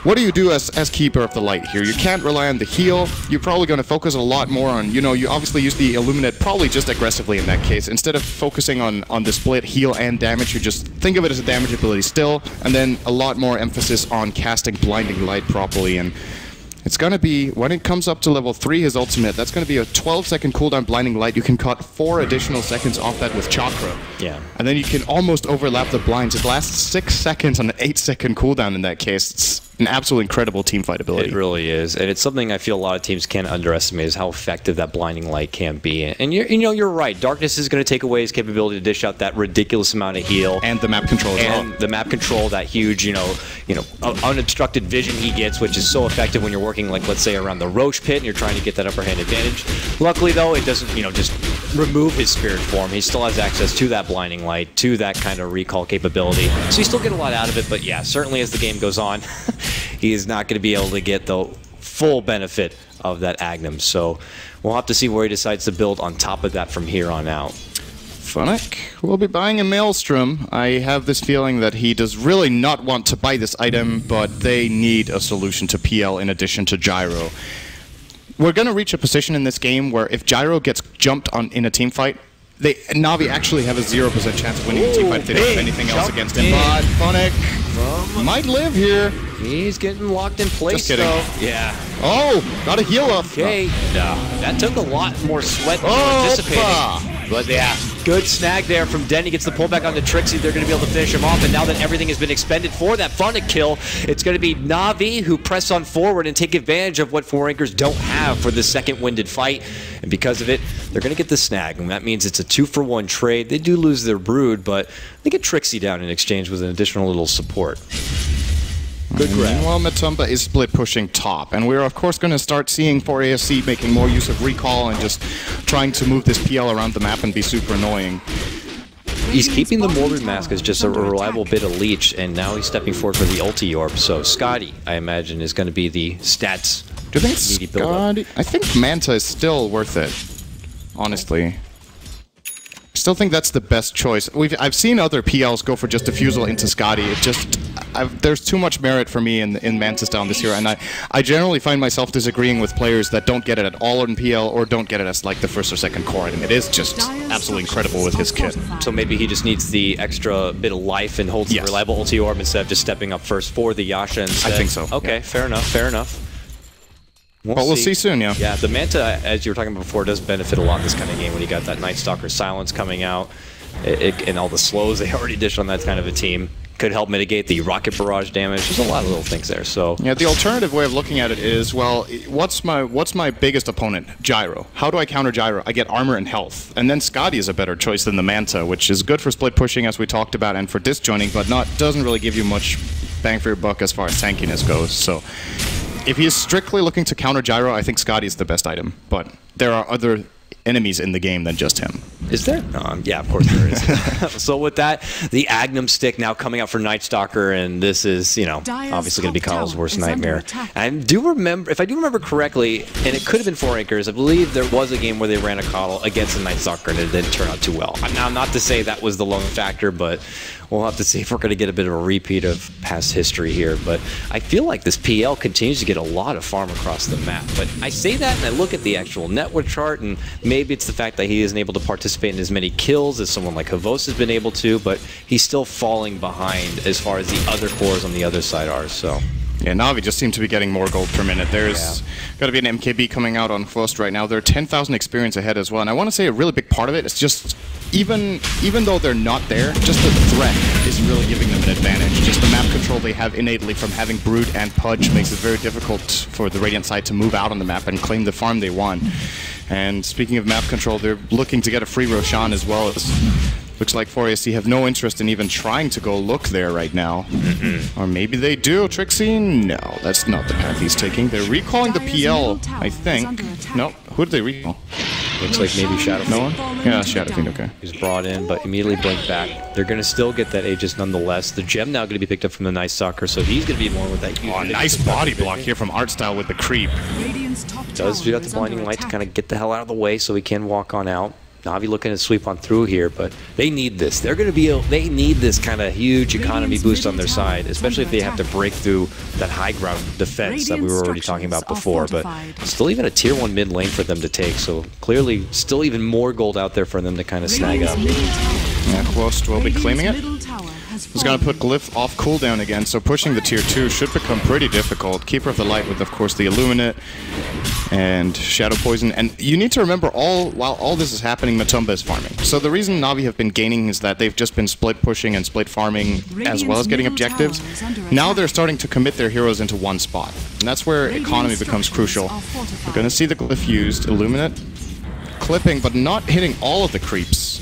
What do you do as Keeper of the Light here? You can't rely on the heal. You're probably going to focus a lot more on, you obviously use the Illuminate probably just aggressively in that case. Instead of focusing on the split heal and damage, you just think of it as a damage ability still, and then a lot more emphasis on casting Blinding Light properly. And it's going to be, when it comes up to level 3, his ultimate, that's going to be a 12-second cooldown Blinding Light. You can cut 4 additional seconds off that with Chakra. Yeah. And then you can almost overlap the blinds. It lasts 6 seconds on an 8-second cooldown in that case. It's an absolutely incredible team fight ability. It really is, and it's something I feel a lot of teams can't underestimate is how effective that Blinding Light can be. And you're right. Darkness is going to take away his capability to dish out that ridiculous amount of heal and the map control as well. And the map control, that huge, unobstructed vision he gets, which is so effective when you're working, like, let's say, around the Roche pit and you're trying to get that upper hand advantage. Luckily, though, it doesn't, just remove his spirit form. He still has access to that Blinding Light, to that kind of recall capability. So you still get a lot out of it, but yeah, certainly as the game goes on, he is not going to be able to get the full benefit of that Agnum. So we'll have to see where he decides to build on top of that from here on out. Funnick will be buying a Maelstrom. I have this feeling that he does really not want to buy this item, but they need a solution to PL in addition to Gyro. We're going to reach a position in this game where if Gyro gets jumped on in a team fight, Navi actually have a 0% chance of winning a team fight if they don't have anything else against him. But Funnick might live here. He's getting locked in place, Just kidding. though. Yeah. Oh, got a heal up. Okay. No, that took a lot more sweat than anticipating. But yeah, good snag there from Denny. Gets the pullback onto Trixie. They're going to be able to finish him off. And now that everything has been expended for that Funnick kill, it's going to be Navi who press on forward and take advantage of what 4Anchors don't have for this second winded fight. And because of it, they're going to get the snag. And that means it's a 2-for-1 trade. They do lose their Brood, but they get Trixie down in exchange with an additional little support. Good grab. Meanwhile, Matumba is split pushing top, and we're of course going to start seeing 4ASC making more use of recall and just trying to move this PL around the map and be super annoying. He's keeping the Morbid Mask as just a reliable bit of leech, and now he's stepping forward for the ulti orb. So Scotty, I imagine, is going to be the stats. Do you think it's Scotty? I think Manta is still worth it, honestly. I still think that's the best choice. I've seen other PLs go for just Diffusal into Scotty. It just there's too much merit for me in Mantis down this year, and I generally find myself disagreeing with players that don't get it at all in PL or don't get it as like the first or second core item. It is just absolutely incredible with his kit. So maybe he just needs the extra bit of life and holds the reliable ulti orb instead of just stepping up first for the Yasha instead. I think so. Okay, fair enough, fair enough. We'll see soon, yeah. Yeah, the Manta, as you were talking about before, does benefit a lot in this kind of game when you got that Night Stalker Silence coming out and all the slows they already dish on that kind of a team. Could help mitigate the rocket barrage damage. There's a lot of little things there. So yeah, the alternative way of looking at it is, well, what's my biggest opponent? Gyro. How do I counter Gyro? I get armor and health, and then Scotty is a better choice than the Manta, which is good for split pushing as we talked about, and for disjoining, but doesn't really give you much bang for your buck as far as tankiness goes. So if he is strictly looking to counter Gyro, I think Scotty is the best item, but there are other enemies in the game than just him. Is there? Yeah, of course there is. So with that, the Agnum stick now coming out for Night Stalker, and this is, you know, obviously going to be Kyle's worst nightmare. And if I do remember correctly, and it could have been 4Anchors, I believe there was a game where they ran a Coddle against a Night Stalker and it didn't turn out too well. Now, not to say that was the lone factor, but we'll have to see if we're going to get a bit of a repeat of past history here. But I feel like this PL continues to get a lot of farm across the map. But I say that and I look at the actual network chart, and maybe it's the fact that he isn't able to participate in as many kills as someone like Havos has been able to, but he's still falling behind as far as the other cores on the other side are. So yeah, Navi just seem to be getting more gold per minute. There's got to be an MKB coming out on first right now. They're 10,000 experience ahead as well, and I want to say a really big part of it is just even though they're not there, just the threat is really giving them an advantage. Just the map control they have innately from having Brood and Pudge makes it very difficult for the Radiant side to move out on the map and claim the farm they want. And speaking of map control, they're looking to get a free Roshan as well. Looks like 4AC have no interest in even trying to go look there right now. Or maybe they do. Trixie? No, that's not the path he's taking. They're recalling the PL, I think. No, who did they recall? Looks like maybe Shadow Fiend. No one? Yeah, Shadow Fiend, okay. He's brought in, but immediately blinked back. They're going to still get that Aegis nonetheless. The gem now going to be picked up from the Night Stalker, so he's going to be more with that. Oh, nice body block here from Artstyle with the creep. Does do that the blinding light to kind of get the hell out of the way so he can walk on out. Navi looking to sweep on through here, but they need this. They're going to be. They need this kind of huge economy boost on their side, especially if they have to break through that high ground defense that we were already talking about before. But still, even a tier 1 mid lane for them to take. So clearly, still even more gold out there for them to kind of snag up. Yeah, Quost will be claiming it. He's going to put Glyph off cooldown again, so pushing the tier 2 should become pretty difficult. Keeper of the Light with, of course, the Illuminate and Shadow Poison. And you need to remember, while all this is happening, Matumba is farming. So the reason Navi have been gaining is that they've just been split pushing and split farming as well as getting objectives. Now they're starting to commit their heroes into one spot. And that's where economy becomes crucial. We're going to see the Glyph used. Illuminate clipping, but not hitting all of the creeps.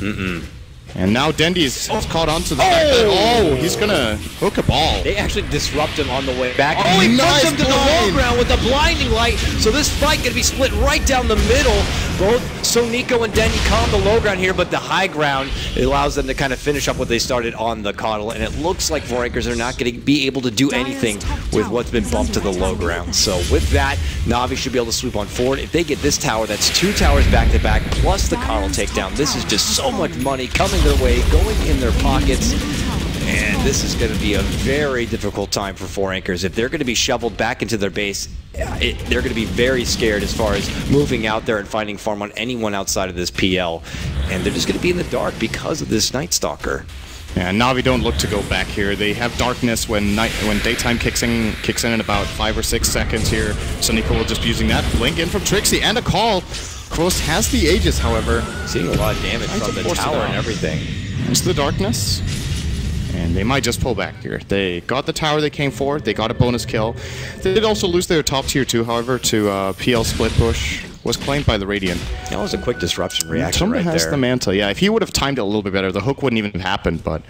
And now Dendy's caught on to the fact that, he's gonna hook a ball. They actually disrupt him on the way back. He puts him to the low ground with the blinding light. So this fight gonna be split right down the middle. Both Soniko and Denny come on the low ground here, but the high ground, it allows them to kind of finish up what they started on the Coddle, and it looks like 4acres are not going to be able to do anything with what's been bumped to the low ground. So with that, Navi should be able to sweep on forward. If they get this tower, that's 2 towers back-to-back, plus the Coddle takedown. This is just so much money coming their way, going in their pockets. And this is going to be a very difficult time for 4acres. If they're going to be shoveled back into their base, they're going to be very scared as far as moving out there and finding farm on anyone outside of this PL. And they're just going to be in the dark because of this Night Stalker. Yeah, Navi don't look to go back here. They have darkness when daytime kicks in about 5 or 6 seconds here. Soniko will just be using that. Blink in from Trixie and a call. Quost has the Aegis, however. Seeing a lot of damage from the tower and everything. It's the darkness. And they might just pull back here. They got the tower they came for. They got a bonus kill. They did also lose their top tier 2, however, to PL split push. Was claimed by the Radiant. That was a quick disruption reaction Somebody right has there. the Manta. Yeah, if he would have timed it a little bit better, the hook wouldn't even have happened, but...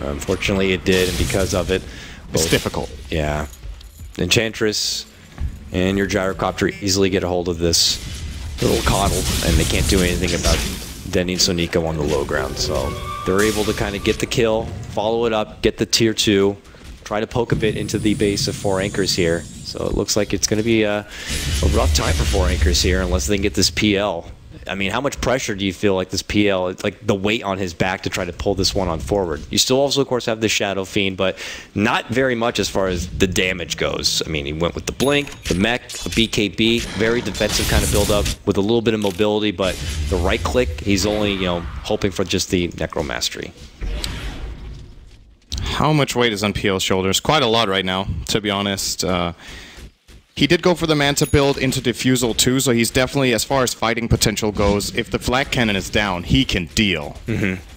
Unfortunately, it did, and because of it... It's difficult. Yeah. Enchantress and your Gyrocopter easily get a hold of this little Coddle, and they can't do anything about Denny and Soniko on the low ground, so... They're able to kind of get the kill, follow it up, get the tier 2, try to poke a bit into the base of 4acres here. So it looks like it's going to be a rough time for 4acres here unless they can get this PL. I mean, how much pressure do you feel like this PL, like the weight on his back to try to pull this one on forward? You still also, of course, have the Shadow Fiend, but not very much as far as the damage goes. I mean, he went with the Blink, the Mech, the BKB, very defensive kind of build-up with a little bit of mobility, but the right click, he's only, you know, hoping for just the Necromastery. How much weight is on PL's shoulders? Quite a lot right now, to be honest. He did go for the Manta build into Diffusal too, so he's definitely, as far as fighting potential goes, if the Flak Cannon is down, he can deal.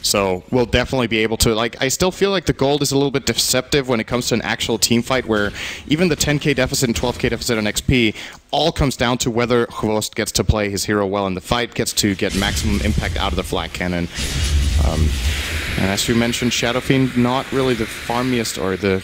So we'll definitely be able to, like, I still feel like the gold is a little bit deceptive when it comes to an actual team fight where even the 10k deficit and 12k deficit on XP all comes down to whether Quost gets to play his hero well in the fight, gets to get maximum impact out of the Flak Cannon. And as you mentioned, Shadow Fiend not really the farmiest or the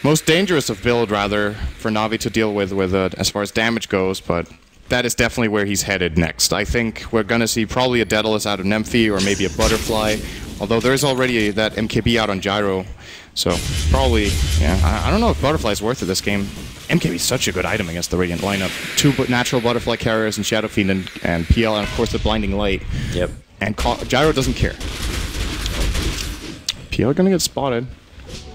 most dangerous of build, rather, for Navi to deal with as far as damage goes, but that is definitely where he's headed next. I think we're going to see probably a Daedalus out of Nymphy or maybe a Butterfly, although there's already that MKB out on Gyro, so probably, yeah, I don't know if Butterfly is worth it this game. MKB is such a good item against the Radiant lineup. 2 natural Butterfly carriers and Shadow Fiend and PL, and of course the Blinding Light. Yep. And Gyro doesn't care. PL going to get spotted.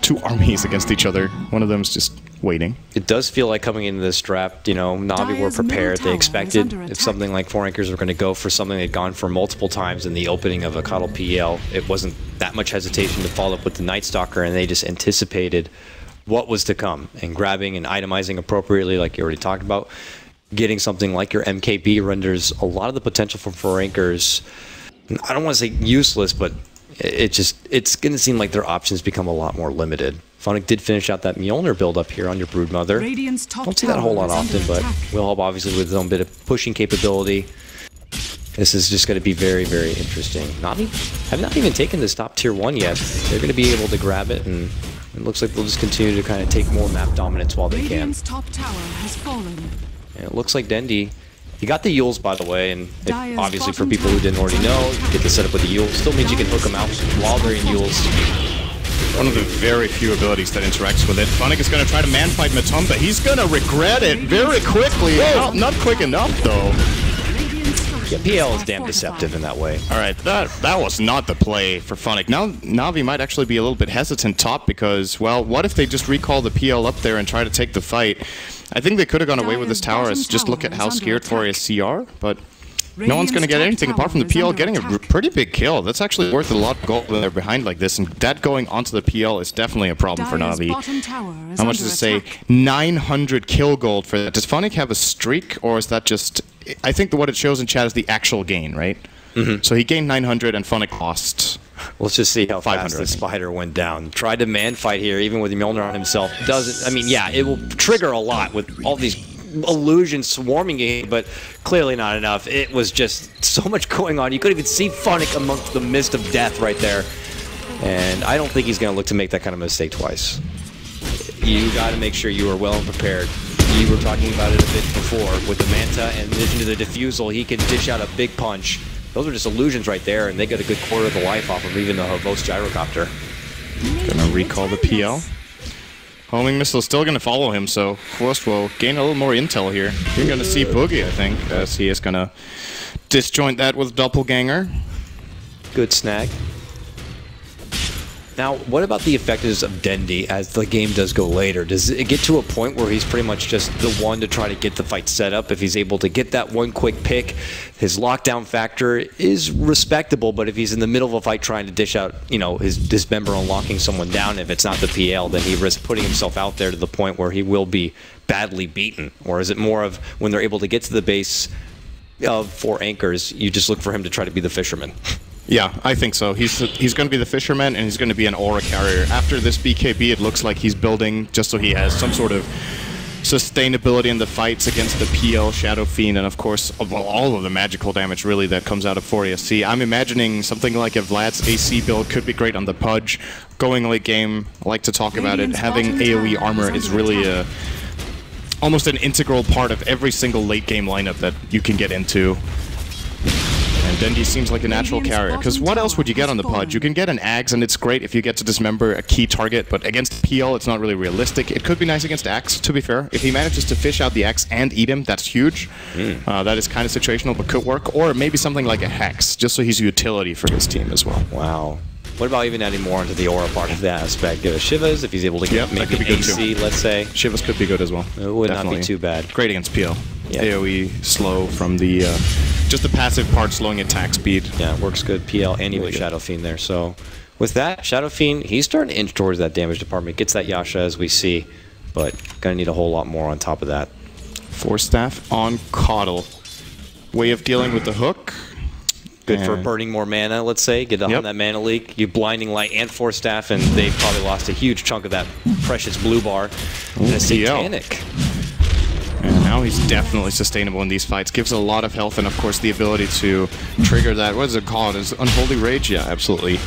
2 armies against each other. One of them's just waiting. It does feel like coming into this draft, you know, Navi were prepared. They expected if something like 4acres were going to go for something they'd gone for multiple times in the opening of a Coddle PL. It wasn't that much hesitation to follow up with the Night Stalker, and they just anticipated what was to come and grabbing and itemizing appropriately, like you already talked about. Getting something like your MKB renders a lot of the potential for 4acres. I don't want to say useless, but it's going to seem like their options become a lot more limited. Funnick did finish out that Mjolnir build up here on your Broodmother. Don't see that a whole lot often, but will help obviously with his own bit of pushing capability. This is just going to be very, very interesting. Navi have not even taken this top tier 1 yet. They're going to be able to grab it, and it looks like they'll just continue to kind of take more map dominance while they can. Top tower has fallen. And it looks like Dendy, he got the Yules, by the way, and obviously for people who didn't already know, you get the setup with the Yules. Still means you can hook them out while they're in Yules. One of the very few abilities that interacts with it. Funnick is going to try to man-fight Matumba. He's going to regret it very quickly. Not quick enough, though. Yeah, PL is damn deceptive in that way. All right, that was not the play for Funnick. Now Navi might actually be a little bit hesitant top because, well, what if they just recall the PL up there and try to take the fight? I think they could have gone away with this tower as just look at how scared for a CR, but no one's going to get anything apart from the PL getting a pretty big kill. That's actually worth a lot of gold when they're behind like this, and that going onto the PL is definitely a problem for Navi. How much does it say? 900 kill gold for that. Does Funnick have a streak, or is that just... I think what it shows in chat is the actual gain, right? So he gained 900 and Funnick lost. Let's just see how fast the Spider went down. Tried to man fight here, even with Mjolnir on himself. Doesn't. I mean, yeah, it will trigger a lot with all these illusions swarming you, but clearly not enough. It was just so much going on. You couldn't even see Funnick amongst the mist of death right there. And I don't think he's going to look to make that kind of mistake twice. You got to make sure you are well and prepared You were talking about it a bit before. With the Manta and in addition to the Diffusal, he can dish out a big punch. Those are just illusions right there, and they get a good quarter of the life off of even the Havos Gyrocopter. Gonna recall the PL. Homing missile still gonna follow him, so Quost will gain a little more intel here. You're gonna see Boogie, I think, as he is gonna disjoint that with Doppelganger. Good snag. Now, what about the effectiveness of Dendi as the game does go later? Does it get to a point where he's pretty much just the one to try to get the fight set up? If he's able to get that one quick pick, his lockdown factor is respectable, but if he's in the middle of a fight trying to dish out, you know, his dismember and locking someone down, if it's not the PL, then he risks putting himself out there to the point where he will be badly beaten. Or is it more of when they're able to get to the base of 4 anchors, you just look for him to try to be the fisherman? Yeah, I think so. He's going to be the fisherman, and he's going to be an aura carrier. After this BKB, it looks like he's building just so he has some sort of sustainability in the fights against the PL, Shadow Fiend, and of course, all of the magical damage really that comes out of 4ESC. I'm imagining something like a Vlad's AC build could be great on the Pudge. Going late game, I like to talk about it. Having AoE armor is really almost an integral part of every single late game lineup that you can get into. And Dendi seems like a natural carrier, because what else would you get on the Pudge? You can get an Axe, and it's great if you get to dismember a key target, but against PL, it's not really realistic. It could be nice against Axe, to be fair. If he manages to fish out the Axe and eat him, that's huge. That is kind of situational, but could work. Or maybe something like a Hex, just so he's a utility for his team as well. Wow. What about even adding more into the aura part of that aspect? Shivas, if he's able to get maybe an AC, let's say. Shivas could be good as well. It would not be too bad. Great against PL. Yeah. AoE slow from the just the passive part, slowing attack speed. Yeah, works good. PL and even Shadow Fiend there. So with that, Shadow Fiend, he's starting to inch towards that damage department. Gets that Yasha as we see, but gonna need a whole lot more on top of that. Force Staff on Coddle. Way of dealing with the hook. Good for burning more mana, let's say. Get on that mana leak. You Blinding Light and Force Staff, and they've probably lost a huge chunk of that precious blue bar. And a Satanic. And now he's definitely sustainable in these fights. Gives a lot of health and, of course, the ability to trigger that. What is it called? Is Unholy Rage? Yeah, absolutely.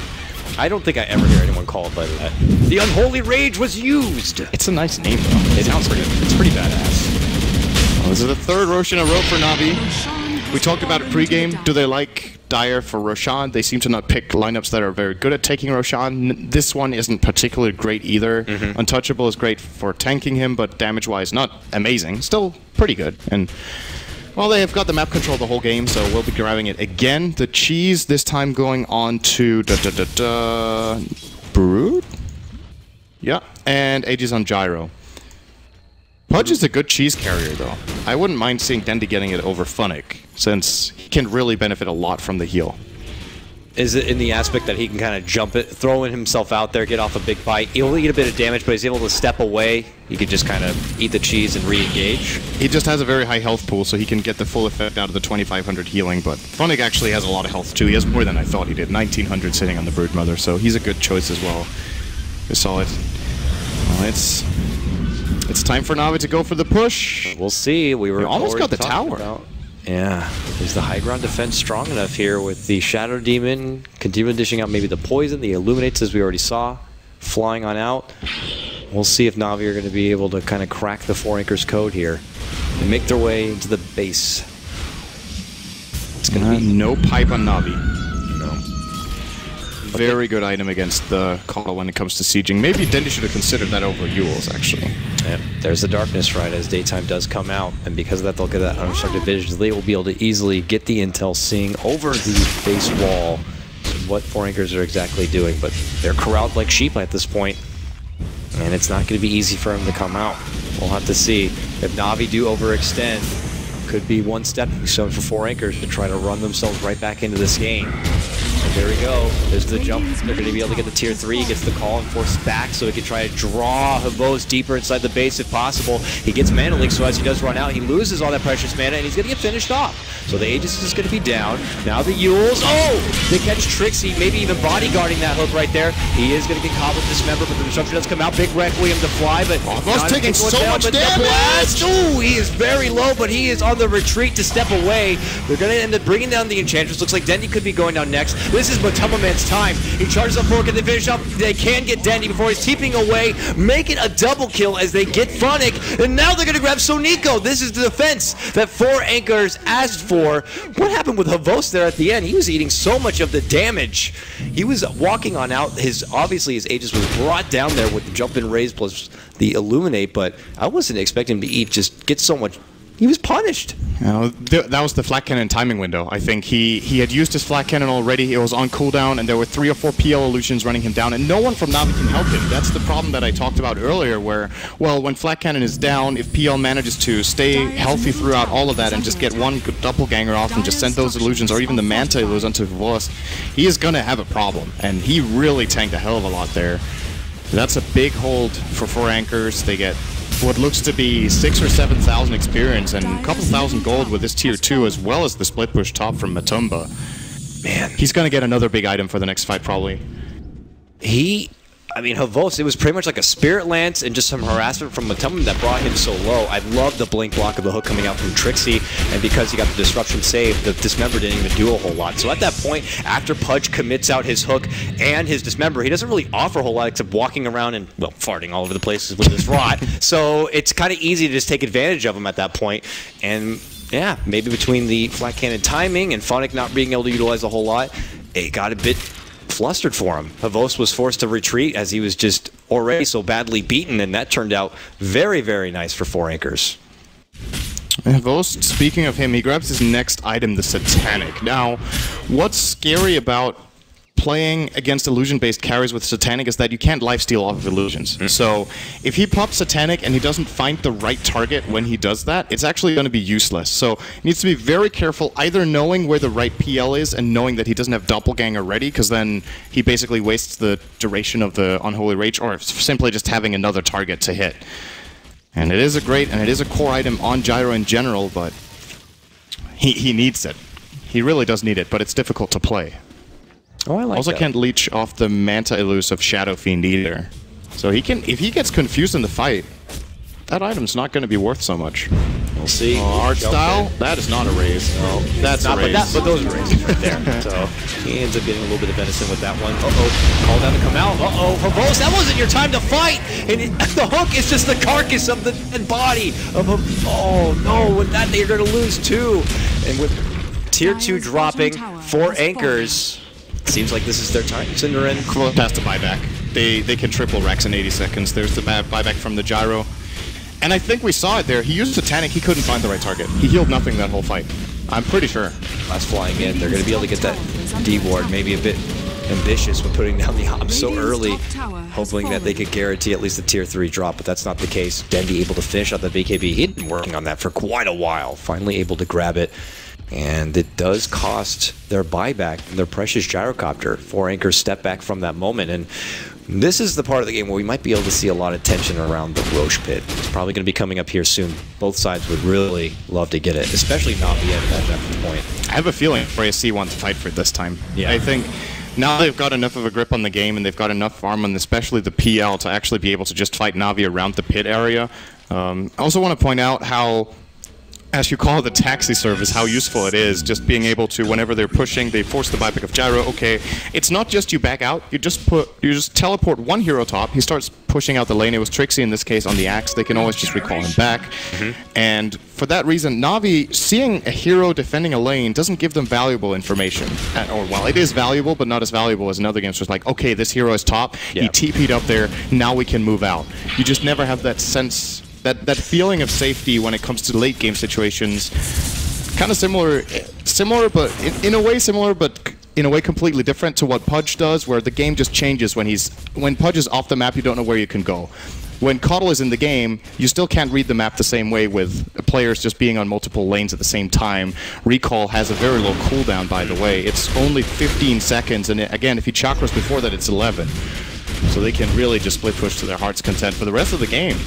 I don't think I ever hear anyone call it by that. The Unholy Rage was used! It's a nice name, though. It sounds pretty. It's pretty badass. Well, this is the third Rosh in a row for Navi. We talked about it pre-game. Do they like Dire for Roshan? They seem to not pick lineups that are very good at taking Roshan. This one isn't particularly great either. Untouchable is great for tanking him, but damage-wise, not amazing. Still pretty good. And well, they have got the map control the whole game, so we'll be grabbing it again. The cheese this time going on to Brood. Yeah, and Aegis on Gyro. Pudge is a good cheese carrier, though. I wouldn't mind seeing Dendi getting it over Funnick, since he can really benefit a lot from the heal. Is it in the aspect that he can kind of jump it, throwing himself out there, get off a big bite? He'll eat a bit of damage, but he's able to step away. He could just kind of eat the cheese and re-engage. He just has a very high health pool, so he can get the full effect out of the 2500 healing, but Funnick actually has a lot of health, too. He has more than I thought he did. 1900 sitting on the Broodmother, so he's a good choice as well. We saw it. Well, it's time for Navi to go for the push. We'll see. We almost got the tower. Yeah. Is the high ground defense strong enough here with the Shadow Demon continuing dishing out maybe the poison, the Illuminates as we already saw, flying on out? We'll see if Navi are going to be able to kind of crack the 4 Anchors code here and make their way into the base. It's going to be no pipe on Navi. Very good item against the Call when it comes to sieging. Maybe Dendi should have considered that over Yules, actually. Yeah, there's the darkness, right, as daytime does come out, and because of that, they'll get that unobstructed vision. They will be able to easily get the intel seeing over the base wall what 4 Anchors are exactly doing, but they're corralled like sheep at this point, and it's not going to be easy for them to come out. We'll have to see. If Navi do overextend, could be one stepping stone for 4 Anchors to try to run themselves right back into this game. And there we go. There's the jump. They're going to be able to get the tier 3. He gets the call and force back so he can try to draw Havos deeper inside the base if possible. He gets mana leak, so as he does run out, he loses all that precious mana, and he's going to get finished off. So the Aegis is going to be down. Now the Yules. Oh! They catch Trixie, maybe even bodyguarding that hook right there. He is going to get caught with Dismember, but the disruption does come out. Big Requiem to fly, but Havos taking so much damage! Ooh, he is very low, but he is on the retreat to step away. They're going to end up bringing down the Enchantress. Looks like Dendi could be going down next. The this is Matumbaman's time. He charges up forward, can they finish up? They can get Dandy before he's TPing away, make it a double kill as they get Funnick, and now they're going to grab Sonico. This is the defense that 4Anchors asked for. What happened with Havos there at the end? He was eating so much of the damage. He was walking on out. Obviously his Aegis was brought down there with the jump and raise plus the Illuminate, but I wasn't expecting him to just get so much. He was punished. That was the flat cannon timing window. I think he had used his flat cannon already. It was on cooldown, and there were 3 or 4 PL illusions running him down, and no one from Navi can help him. That's the problem that I talked about earlier, where, well, when flat cannon is down, if PL manages to stay healthy throughout all of that and just get one good doppelganger off and just send those illusions, or even the Manta illusion onto Voss, he is going to have a problem, and he really tanked a hell of a lot there. That's a big hold for 4Anchors. They get what looks to be 6,000 or 7,000 experience and a couple thousand gold with this tier 2, as well as the split push top from Matumba. Man, he's going to get another big item for the next fight, probably. I mean, Havos, it was pretty much like a Spirit Lance and just some harassment from Matumba that brought him so low. I love the blink block of the hook coming out from Trixie, and because he got the disruption save, the Dismember didn't even do a whole lot. So at that point, after Pudge commits out his hook and his Dismember, he doesn't really offer a whole lot except walking around and, well, farting all over the places with his rod. So it's kind of easy to just take advantage of him at that point. And yeah, maybe between the flat cannon timing and Funnick not being able to utilize a whole lot, it got a bit flustered for him. Havos was forced to retreat as he was just already so badly beaten, and that turned out very, very nice for 4Anchors. Havos, speaking of him, he grabs his next item, the Satanic. Now, what's scary about playing against illusion-based carries with Satanic is that you can't lifesteal off of illusions. So if he pops Satanic and he doesn't find the right target when he does that, it's actually going to be useless. So he needs to be very careful, either knowing where the right PL is and knowing that he doesn't have Doppelganger ready, because then he basically wastes the duration of the Unholy Rage, or simply just having another target to hit. And it is a core item on Gyro in general, but he needs it. He really does need it, but it's difficult to play. Oh, I like also that. Can't leech off the Manta Illus of Shadow Fiend either. So he can, if he gets confused in the fight, that item's not going to be worth so much. We'll see. Art style? That is not a raise. No, that's a raise. But those are raises right there. So he ends up getting a little bit of venison with that one. Uh-oh. Call down to come out. Uh-oh. Havos, that wasn't your time to fight! And the hook is just the carcass of the dead body of a... Oh, no. With that, they're going to lose too. And with tier 2 dropping, 4Anchors... Seems like this is their time. Cinderin has to buyback. They can triple Rex in 80 seconds. There's the buyback from the Gyro. And I think we saw it there. He used Satanic. He couldn't find the right target. He healed nothing that whole fight. I'm pretty sure. Last flying in. They're going to be able to get that D-ward. Maybe a bit ambitious with putting down the Hob so early, hoping that they could guarantee at least a tier 3 drop, but that's not the case. Dendy able to finish out the BKB. He'd been working on that for quite a while. Finally able to grab it. And it does cost their buyback, their precious gyrocopter. 4Anchors step back from that moment. And this is the part of the game where we might be able to see a lot of tension around the Roche pit. It's probably going to be coming up here soon. Both sides would really love to get it, especially Navi at that point. I have a feeling FreyaC wants to fight for it this time. Yeah. I think now they've got enough of a grip on the game and they've got enough farm on especially the PL to actually be able to just fight Navi around the pit area. I also want to point out how, as you call it, the taxi service, how useful it is, just being able to, whenever they're pushing, they force the buyback of Gyro. Okay, it's not just you back out, you just teleport one hero top, he starts pushing out the lane. It was Trixie in this case on the Axe, they can always just recall him back. And for that reason, Navi, seeing a hero defending a lane doesn't give them valuable information. Or, well, it is valuable, but not as valuable as in other games. It's like, okay, this hero is top, he TP'd up there, now we can move out. You just never have that sense, that feeling of safety when it comes to late game situations. Kind of similar, but in a way similar, but in a way completely different to what Pudge does, where the game just changes when Pudge is off the map, you don't know where you can go. When Coddle is in the game, you still can't read the map the same way with players just being on multiple lanes at the same time. Recall has a very low cooldown, by the way. It's only 15 seconds, and again, if he chakras before that, it's 11. So they can really just split push to their heart's content for the rest of the game.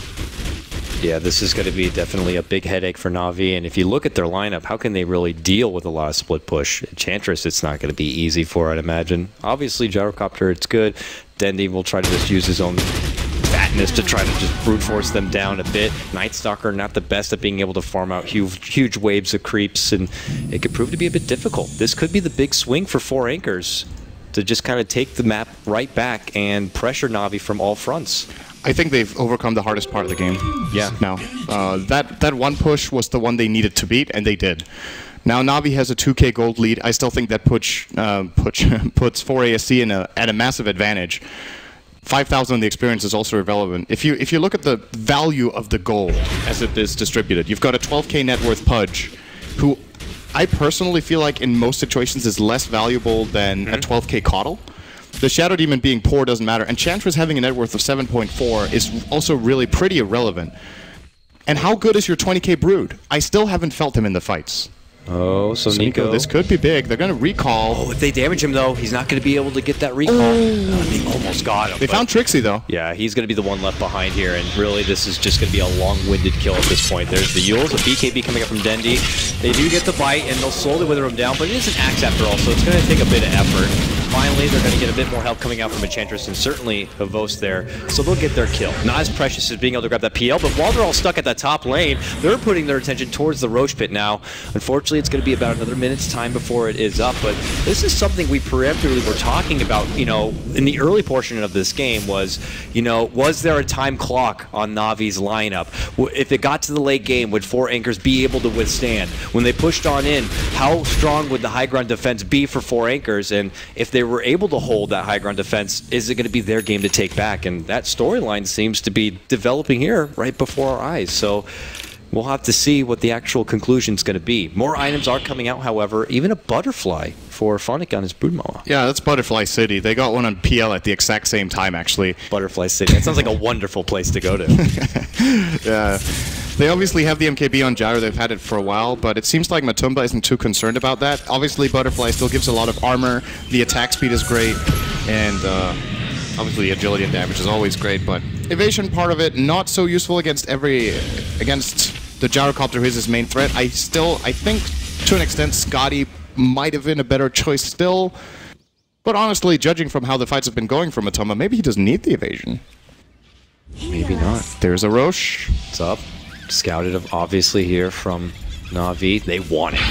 Yeah, this is going to be definitely a big headache for Navi, and if you look at their lineup, how can they really deal with a lot of split push? Enchantress, it's not going to be easy for, I'd imagine. Obviously, Gyrocopter, it's good. Dendy will try to just use his own fatness to try to just brute force them down a bit. Nightstalker, not the best at being able to farm out huge waves of creeps, and it could prove to be a bit difficult. This could be the big swing for 4Anchors. to just kind of take the map right back and pressure Navi from all fronts. I think they've overcome the hardest part of the game. Yeah. Now, that one push was the one they needed to beat, and they did. Now Navi has a 2k gold lead. I still think that puts 4ASC at a massive advantage. 5,000 on the experience is also irrelevant. If you look at the value of the gold as it is distributed, you've got a 12k net worth Pudge, who I personally feel like in most situations is less valuable than a 12k Coddle. The Shadow Demon being poor doesn't matter, and Enchantress having a net worth of 7.4 is also really pretty irrelevant. And how good is your 20k Brood? I still haven't felt him in the fights. Oh, so Nico. This could be big. They're going to recall. Oh, if they damage him, though, he's not going to be able to get that recall. They almost got him. They found Trixie, though. Yeah, he's going to be the one left behind here, and really this is just going to be a long-winded kill at this point. There's the Yules, a BKB coming up from Dendi. They do get the bite, and they'll slowly wither him down, but it is an axe after all, so it's going to take a bit of effort. Finally, they're going to get a bit more help coming out from Enchantress, and certainly Havos there, so they'll get their kill. Not as precious as being able to grab that PL, but while they're all stuck at that top lane, they're putting their attention towards the Roche Pit now. Unfortunately, it's going to be about another minute's time before it is up, but this is something we preemptively were talking about, you know, in the early portion of this game was, you know, was there a time clock on Navi's lineup? If it got to the late game, would 4 Anchors be able to withstand? When they pushed on in, how strong would the high ground defense be for 4 Anchors? And if they were able to hold that high ground defense, is it going to be their game to take back? And that storyline seems to be developing here right before our eyes. So we'll have to see what the actual conclusion is going to be. More items are coming out, however, even a butterfly for Phonic on his Broodmaw. Yeah, that's Butterfly City. They got one on PL at the exact same time, actually. Butterfly City. That sounds like a wonderful place to go to. Yeah. They obviously have the MKB on Gyro. They've had it for a while, but it seems like Matumba isn't too concerned about that. Obviously, Butterfly still gives a lot of armor. The attack speed is great, and obviously agility and damage is always great, but evasion part of it, not so useful against the Gyrocopter, who is his main threat. I think, to an extent, Scotty might have been a better choice still, but honestly, judging from how the fights have been going for Matumba, maybe he doesn't need the evasion. Maybe not. There's a Roche. What's up? Scouted obviously here from Navi. They want it.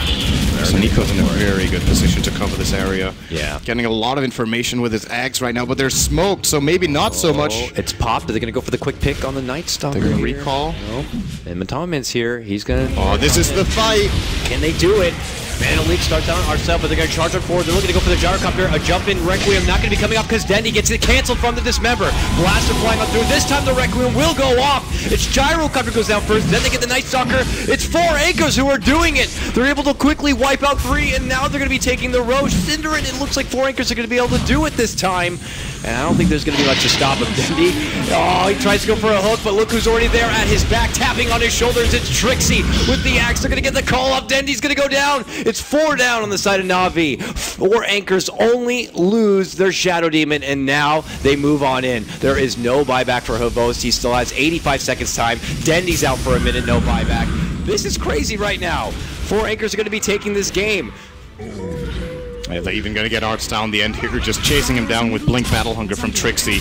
So Nico's in a very good position to cover this area. Yeah. Getting a lot of information with his Axe right now, but they're smoked, so maybe not so much. It's popped. Are they going to go for the quick pick on the Night Stalker? They're going to recall. No. And Mataman's here. He's going to... Oh, this is the fight. Can they do it? Mana Leak starts down on ourselves, but they're going to charge it forward. They're looking to go for the Gyrocopter. A jump in Requiem not going to be coming off because Dendi gets it canceled from the Dismember. Blaster flying on through. This time the Requiem will go off. It's Gyrocopter goes down first. Then they get the Night Stalker. It's 4 Anchors who are doing it. They're able to quickly wipe out 3, and now they're going to be taking the Roche. Cinder, and it looks like 4 Anchors are going to be able to do it this time. And I don't think there's going to be much to stop him. Dendi, oh, he tries to go for a hook, but look who's already there at his back, tapping on his shoulders. It's Trixie with the axe. They're going to get the call up. Dendi's going to go down. It's 4 down on the side of Navi. 4 Anchors only lose their Shadow Demon, and now they move on in. There is no buyback for Havos. He still has 85 seconds time. Dendi's out for a minute, no buyback. This is crazy right now. 4 Anchors are going to be taking this game. Yeah, they're even going to get Arts down the end here, just chasing him down with Blink Battle Hunger from Trixie.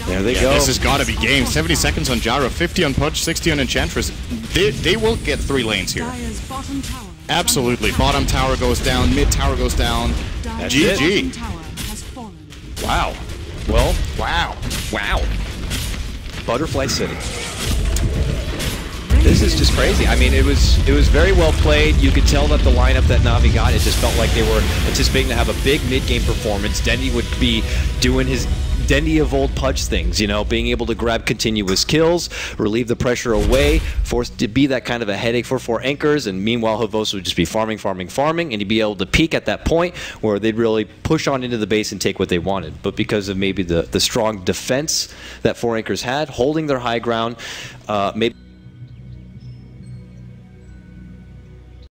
There they go. This has got to be game. 70 seconds on Gyro, 50 on Pudge, 60 on Enchantress. They will get 3 lanes here. Bottom tower Absolutely. Bottom tower goes down, mid tower goes down. GG. tower has fallen. Wow. Well, Wow. wow. Butterfly City. This is just crazy. I mean, it was very well played. You could tell that the lineup that Navi got, it just felt like they were anticipating to have a big mid-game performance. Dendi would be doing his Dendi of old Pudge things, you know, being able to grab continuous kills, relieve the pressure away, forced to be that kind of a headache for 4 Anchors, and meanwhile Havos would just be farming, and he'd be able to peak at that point where they'd really push on into the base and take what they wanted. But because of maybe the strong defense that 4 Anchors had, holding their high ground, maybe